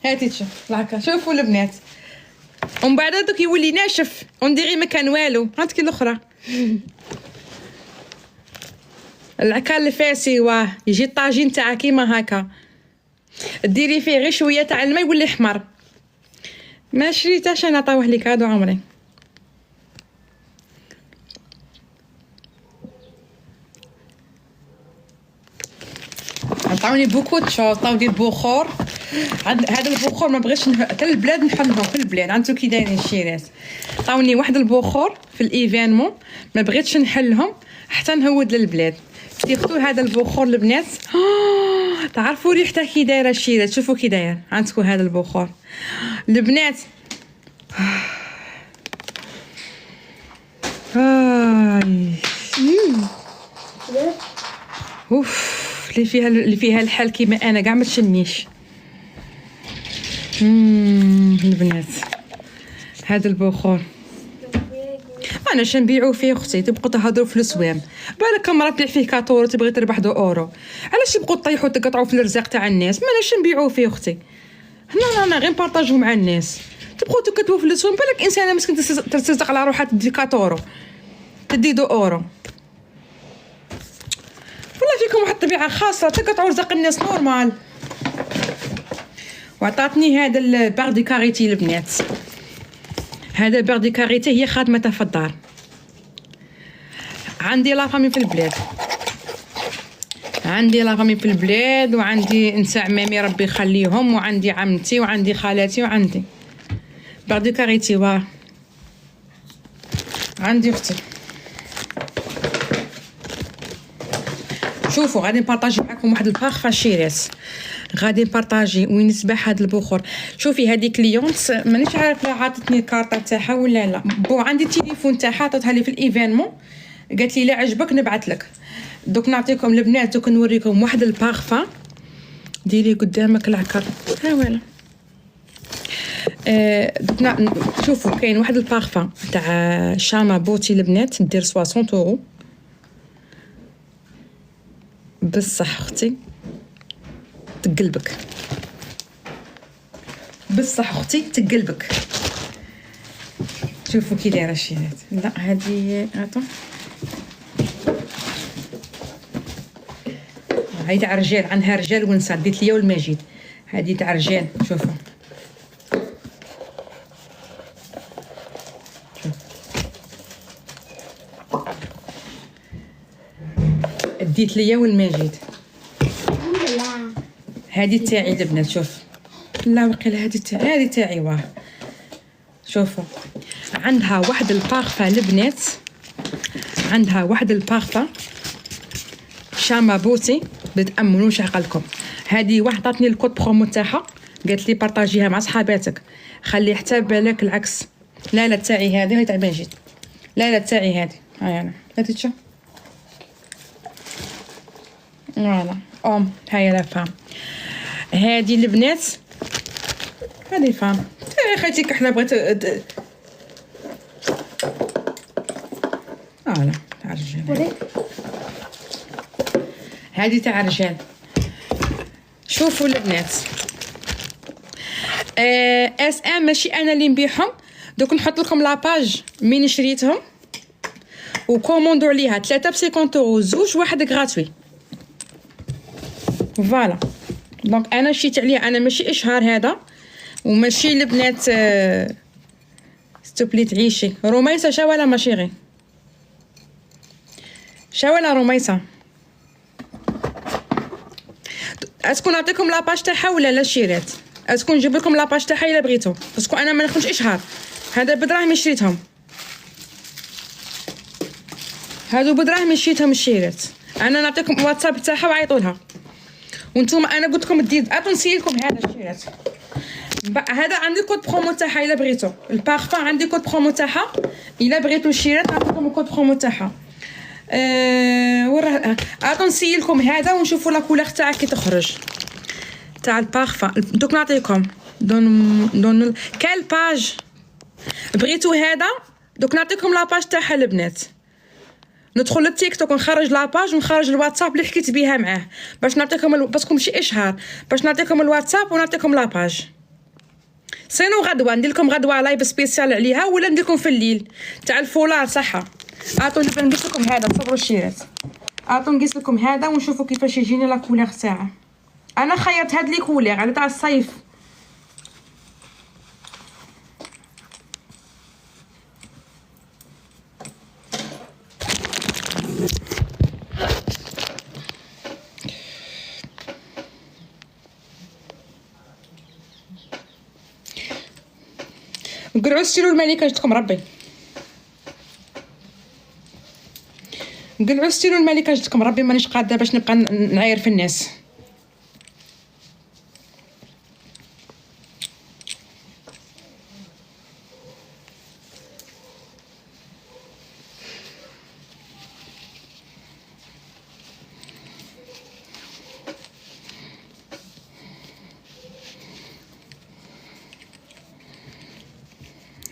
هاتي تشوف هكا. شوفوا البنات ومن بعد دوك يولي ناشف ونديري ما كان والو. عندك الاخرى العكال الفاسي يجي الطاجين تاعها كيما هكا، ديري فيه غير شويه تاع الماء يولي حمر. ما شريتهاش انا، عطاوه لي كادو عمري. عطاوني بوكو تشو، عطاو ديال البخور. هذا البخور ما بغيتش حتى البلاد نحلهم في البلاد. عندو كي دايرين الشيرات. عطاوني واحد البخور في الايفينمون ما بغيتش نحلهم حتى نهود للبلاد. سيرتو هذا البخور البنات تعرفوا ريحته كي دايره الشيرات. شوفوا كي داير. عندكم هذا البخور البنات. اوف اللي فيها الحال كيما انا كاع ما تشنيش. البنات هذا البخور انا شنبيعو فيه اختي؟ تبقوا تهضروا في السوام، بالك مرة تبيع فيه 4 اورو تبغي تربح 2 اورو، علاش تبقوا تطيحوا تقطعوا في الرزق تاع الناس؟ ما لاش نبيعو فيه اختي، هنا غير نبارطاجو مع الناس، تبقوا تكتبوا في السوام، بالك انسانه مسكين ترتزق على روحها تدي 4 اورو تدي 2 اورو، والله فيكم واحد الطبيعه خاصه تقطعوا رزق الناس نورمال. وعطاتني هذا الباغ دي كاريتي البنات، هذا باغ دي كاريتي هي خادمتها في الدار، عندي لافامي في البلاد، عندي لافامي في البلاد، وعندي نساء عمامي ربي يخليهم، وعندي عمتي وعندي خالاتي وعندي باغ دي كاريتي. واه عندي اختي، شوفوا غادي نبارطاجي معكم واحد البارفان شيرات، غادي نبارطاجي وين نسبح هذا البخور. شوفي هذه كليونت مانيش عارف لا عطتني الكارطه تاعها ولا لا، بو عندي التليفون تاعها عطاتها لي في الايفينمون، قالت لي لا عجبك نبعث لك. دوك نعطيكم البنات، دوك نوريكم واحد البارفان، ديري قدامك العكر ها ولا دوك شوفوا كاين واحد البارفان تاع شاما بوتي البنات دير 60 اورو بصح اختي تقلبك، بصح اختي تقلبك. شوفوا كي دايره الشيرات، لا هذه عطا هاي تاع رجال، عنها رجال ونساء، ديت ليا والمجيد، هذه تاع رجال. شوفوا ديت ليا والمجيد، هذه تاعي البنات. شوف لا وقيله هذه تاعي، هذه تاعي واه. شوفوا عندها واحد البارفان البنات، عندها واحد البارفان شاما بوتي بتامنوش عقلكم. هذه واحد عطاتني الكود برومو تاعها، قالت لي بارطاجيها مع صحاباتك، خلي حتى بالك العكس. لا لا تاعي هذه، هي تاع مجيد، لا لا تاعي هذه، هاي انا هذه تشوف فوالا هاي لا فام. هذه البنات هذه فام تاعي خالتك، احنا بغيت فوالا تاع الرجال، هذه تاع الرجال. شوفوا البنات اس ام ماشي انا اللي نبيعهم، دوك نحط لكم لاباج مين شريتهم وكوموندو عليها 3 ب 50 اورو، زوج واحد غراتوي. فوالا دونك انا شريت عليه، انا ماشي اشهار هذا وماشي البنات ستوبلي تعيشي. رميسه شا ولا ماشي غير شا ولا رميسه، اسكو نعطيكم لاباج تاعها ولا لا شيرات، اسكو نجيب لكم لاباج تاعها الا بغيتو، باسكو انا ما ناخذش اشهار، هذا بدراهم شريتهم، هادو بدراهم شريتهم الشيرات. انا نعطيكم واتساب تاعها وعيطولها، وانتم انا قلت لكم دير عطوا نسيلكم هذا الشيرات. هذا عندي كود برومو تاعها الا بغيتو، البارفان عندي كود برومو تاعها الا بغيتو الشيرات نعطيكم الكود برومو تاعها. وراه عطوا نسيلكم هذا ونشوفوا لا كولور تاعها كي تخرج تاع البارفان. دوك نعطيكم دون كال باج بغيتو هذا، دوك نعطيكم لاباج تاعها البنات، ندخل للتيك توك ونخرج لاباج ونخرج الواتساب اللي حكيت بيها معاه باش نعطيكم باسكو ماشي اشهار، باش نعطيكم الواتساب ونعطيكم لاباج. سينو غدوه ندير لكم غدوه لايف سبيسيال عليها، ولا ندير لكم في الليل تاع الفولار صحه. عطوني نقيس لكم هذا، صبروا الشيرات، عطوني نقيس لكم هذا ونشوفوا كيفاش يجيني لا كولور تاعه. انا خيرت هاد لي كولور على تاع الصيف. قرعوا ستيروا الملكه جاتكم ربي، قلعوا ستيروا الملكه جاتكم ربي، مانيش قاده باش نبقى نعاير في الناس.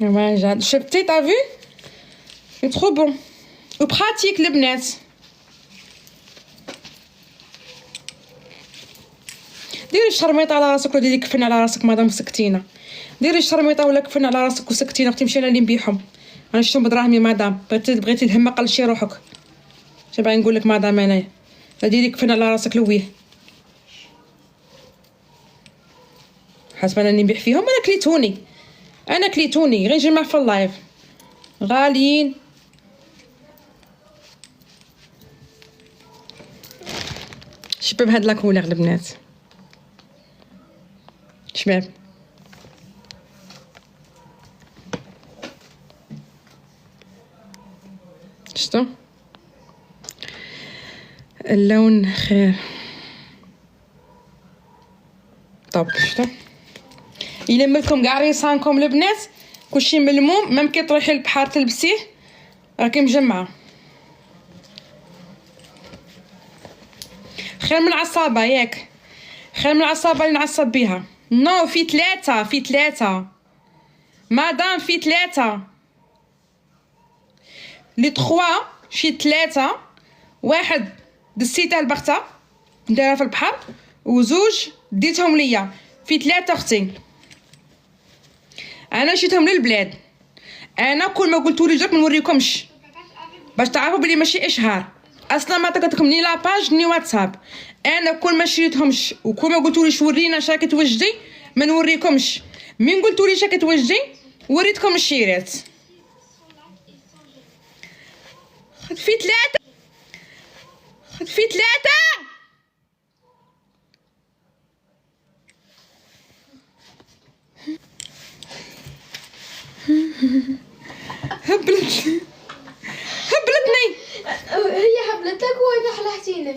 Ouais, شفتي t'as vu c'est trop bon وبراتيك البنات. ديري الشرميطه على راسك وديري كفن على راسك مادام سكتينه. ديري الشرميطه ولا كفن على راسك وسكتينه. اختي مشينا اللي نبيعهم انا شفتهم بدراهمي مادام. بغيتي الهمه قلشي روحك. شبعي نقول لك مادام انايا ديري كفن على راسك لويه. حسب انا نبيع فيهم. انا كليتوني غير نجمع في اللايف غاليين. شباب هاد لاكولير البنات شباب. شتو اللون خير. طب شتو يلملكم كاع ريصانكم البنات كلشي ملموم. ميم كي تروحي للبحر تلبسيه راكي مجمعه. خير من العصابه ياك. خير من العصابه اللي نعصب بيها. نو في ثلاثه مادام في ثلاثه لي تخوا شي ثلاثه. واحد دسيته البختة نديرها في البحر وزوج ديتهم ليا. في ثلاثه اختي انا شيتهم للبلاد. انا كل ما قلتولي جاك ما نوريكمش باش تعرفوا بلي ماشي اشهار اصلا. ما عطيتكم ني لاباج ني واتساب. انا كل ما شريتهمش وكل ما قلتوليش ورينا شاكي توجدي ما نوريكمش. من قلتولي شاكي توجدي وريتكم الشيرات. خد في ثلاثه هبلتني. هي حبلتك وانا حلحتيني.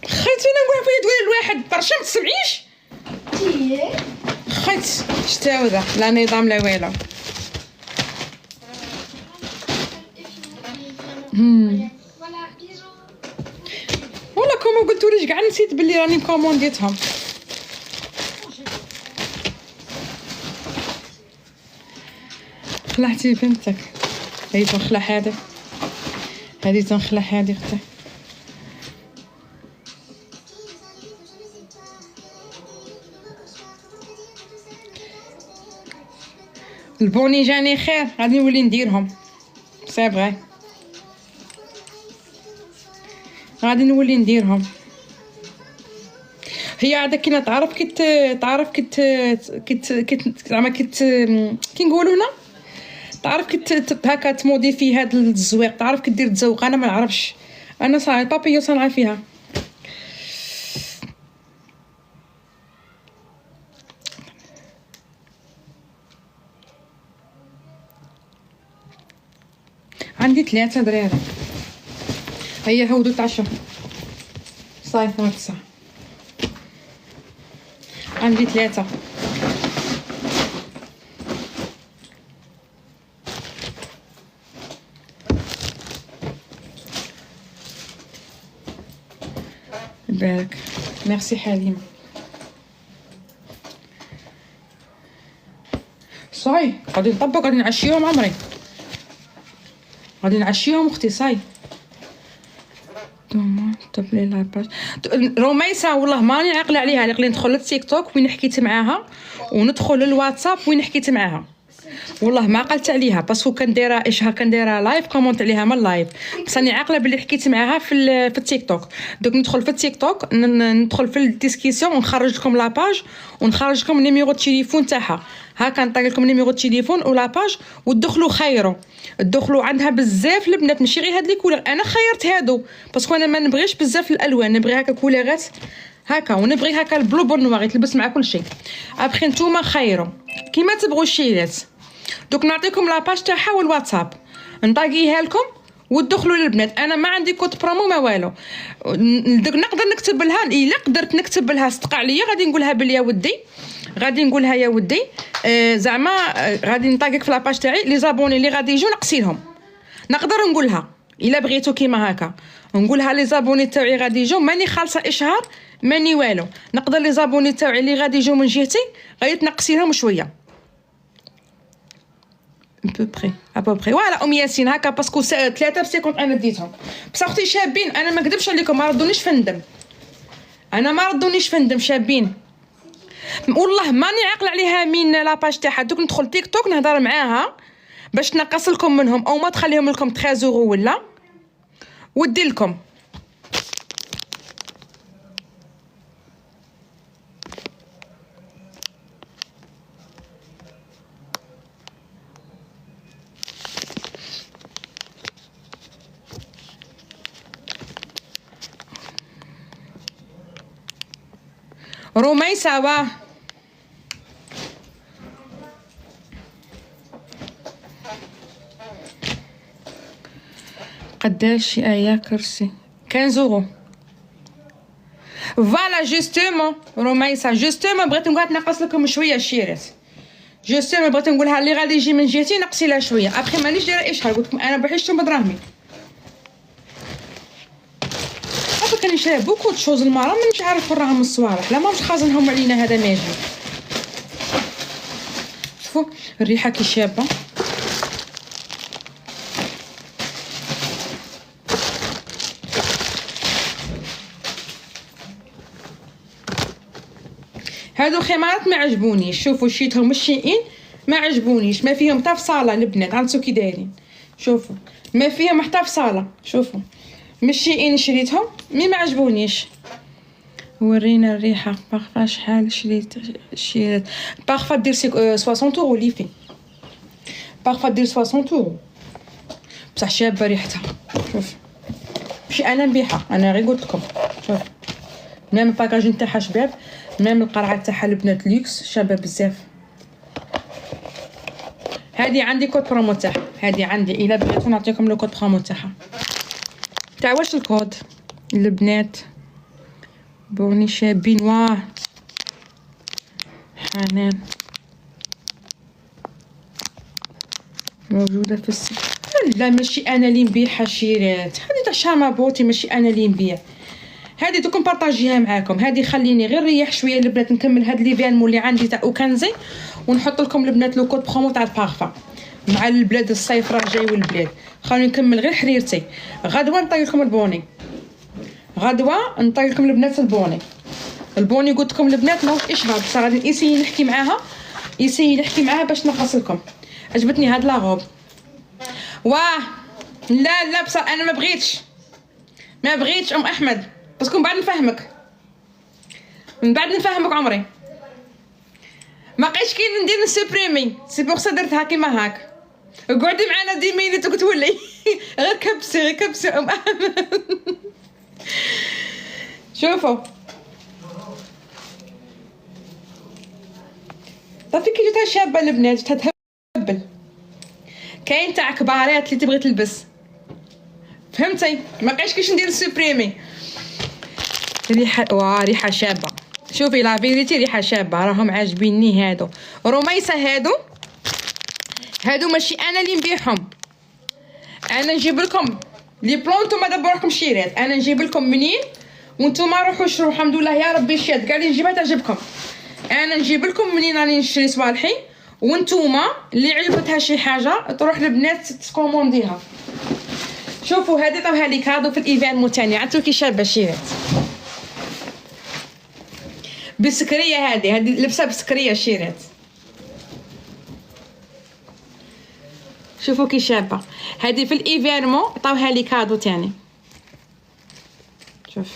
خيتينا نقولها في يد الواحد برشا ما تسمعيش. خيت شتاوذة لا نظام لا والو. والله كوما قلتوليش كاع نسيت بلي راني مكومونديتهم. خلعتي بنتك. هاي تنخلع هذا هذه تنخلع هذه اختي. البوني جاني خير غادي نولي نديرهم. سي فغي غادي نولي نديرهم. هي عاده كي تعرف زعما كي نقولونا تعرف هكا تمودي في هاد الزويق. تعرف كي دير تزوق. انا ما نعرفش. انا صاي بابيو صنعه فيها. عندي 3 دراري. هيا هودو تعشوا صاي 9. عندي 3. بارك ميرسي حليمه. صاي غادي نطبق غادي نعشيهم عمري. غادي نعشيهم اختي صاي. دوما طبلي لاباج روميسا والله ماني عاقله عليها. اللي ندخل للتيك توك وين حكيت معاها وندخل للواتساب وين حكيت معاها. والله ما عقلت عليها باسكو كنديرها اشهار كنديرها لايف كومونت عليها من اللايف. بس راني عاقله بلي حكيت معاها في التيك توك. دوك ندخل في التيك توك ندخل في الديسكريبسيون ونخرج لكم لاباج ونخرج لكم نيميرو التليفون تاعها. هاكا نطيق لكم نيميرو التليفون ولاباج وتدخلوا خيروا. تدخلوا عندها بزاف البنات ماشي غير هاد لي كولور. انا خيرت هادو باسكو انا ما نبغيش بزاف الالوان. نبغي هكا كوليرات هكا ونبغي هكا البلو بالنوار يتلبس مع كل شيء. ابخي نتوما خيروا كيما تبغوا الشيلات. دوك نعطيكم لاباج تاعها والواتساب نطاقيها لكم وتدخلوا للبنات. انا ما عندي كود برومو ما والو. دوك نقدر نكتب لها الا قدرت نكتب لها صدق عليا غادي نقولها بلي يا ودي غادي نقولها يا ودي زعما غادي نطاقك في لاباج تاعي لي زابوني اللي غادي يجوا نقصيلهم. نقدر نقولها الا بغيتو كيما هكا نقولها لي زابوني تاعي غادي يجوا ماني خالصه اشهار ماني والو. نقدر لي زابوني تاعي اللي غادي يجيو من جهتي غادي تنقصي لهم شويه بوبري ابوبري. فوالا ام ياسين هكا باسكو 3 ب50 انا ديتهم. بصح اختي شابين، انا ما نكذبش عليكم، ما ردونيش فندم، انا ما ردونيش فندم، شابين والله ماني عاقله عليها من لاباج تاعها. دوك ندخل تيك توك نهضر معاها باش تنقص لكم منهم او ما تخليهم لكم 13 يورو ولا ودي لكم. روميسة واه قداش يا كرسي؟ 15 يورو. فوالا جوستومون روميسة، جوستومون بغيت نقول نقص لكم شويه الشيرات، جوستومون بغيت نقولها اللي غادي يجي من جهتي نقصي لها شويه. ابخي مانيش دايره اشهر، قلت لكم انا بحشتهم بدراهمي. عارفه كان نشري بوكو تشوز المراه مانيش عارف وراهم الصوالح، لا ماهمش خازنهم علينا هذا ماجي. شوفوا الريحه كي شابه. هادو خمارات ما عجبونيش، شوفوا شيتهم مشيئين ما عجبونيش، ما فيهم حتى فصاله البنات، عرفتوا كي دايرين، شوفوا ما فيهم حتى فصاله، شوفوا مشيئين شريتهم مي ما عجبونيش. ورينا الريحه بارفا شحال شريت بارفا دير 60 يورو لي في بارفا دير 60 يورو بصح شابه ريحتها. شوف ماشي انا نبيعها، انا غير قلت لكم شوف ميم الباكاج نتاعها شباب، ميم القرعه تاعها البنات لوكس شابه بزاف. هذه عندي كود برومو تاعها، هذه عندي الا بغيتو نعطيكم لو كود برومو تاعها. تاع واش الكود البنات؟ بوني شابين واه حنان موجوده في السوق. لا ماشي انا اللي نبيعها شيرات، هذه تاع شارما بوتي ماشي انا اللي نبيع. هذه دوك نبارطاجيها معاكم، هذه خليني غير نريح شويه البنات نكمل هاد ليفينمون اللي عندي تاع اوكنزي ونحط لكم البنات لو كود برومو تاع البارفا مع البلاد الصيف راه جاي والبلاد. خلوني نكمل غير حريرتي. غدوه نطير لكم البوني، غدوه نطير لكم البنات البوني. البوني قلت لكم البنات ماهوش اشهار، بصح غادي نسيي نحكي معاها باش نقص لكم. عجبتني هاد لا غوب واه. لا بصح انا ما بغيتش ام احمد، باسكو من بعد نفهمك عمري ما بقيتش كي ندير نسوبريمي، سي بوغ سا درتها كيما هاك. قعدي معنا 10 مينيت وتولي غير كبسي ام احمد. شوفوا صافي كي جاتها شابه البنات جاتها تهبل. كاين تاع كبارات اللي تبغي تلبس، فهمتي؟ ما بقيتش كيش ندير السوبريمي. ريحه شابه، شوفي لا فيريتي ريحه شابه، راهم عاجبيني هادو. روميسه هادو ماشي انا اللي نبيعهم، انا نجيب لكم لي بلون نتوما دبروا لكم شيرات، انا نجيب لكم منين وانتوما روحوا شرو. الحمد لله يا ربي شاد كاع اللي نجيبها تعجبكم. انا نجيب لكم منين راني نشري صوالحي، وانتوما اللي عجبتها شي حاجه تروح للبنات تكومونديها. شوفوا هذه طاوها لي كادو في الايفينمون تاعي، عرفتوا كي شابه شيرات بسكريه. هذه لبسه بسكريه شيرات، شوفوا كي شابه. هذه في الايفينمون عطاوها لي كادو تاني. شوف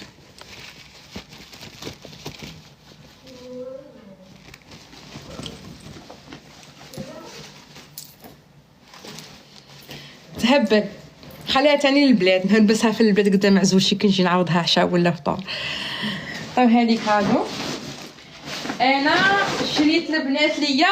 تهبل، خليها تاني للبلاد نلبسها في البلاد قدام عزوشي كي نجي نعوضها عشاء ولا فطور. عطاوها لي كادو. انا شريت البنات ليا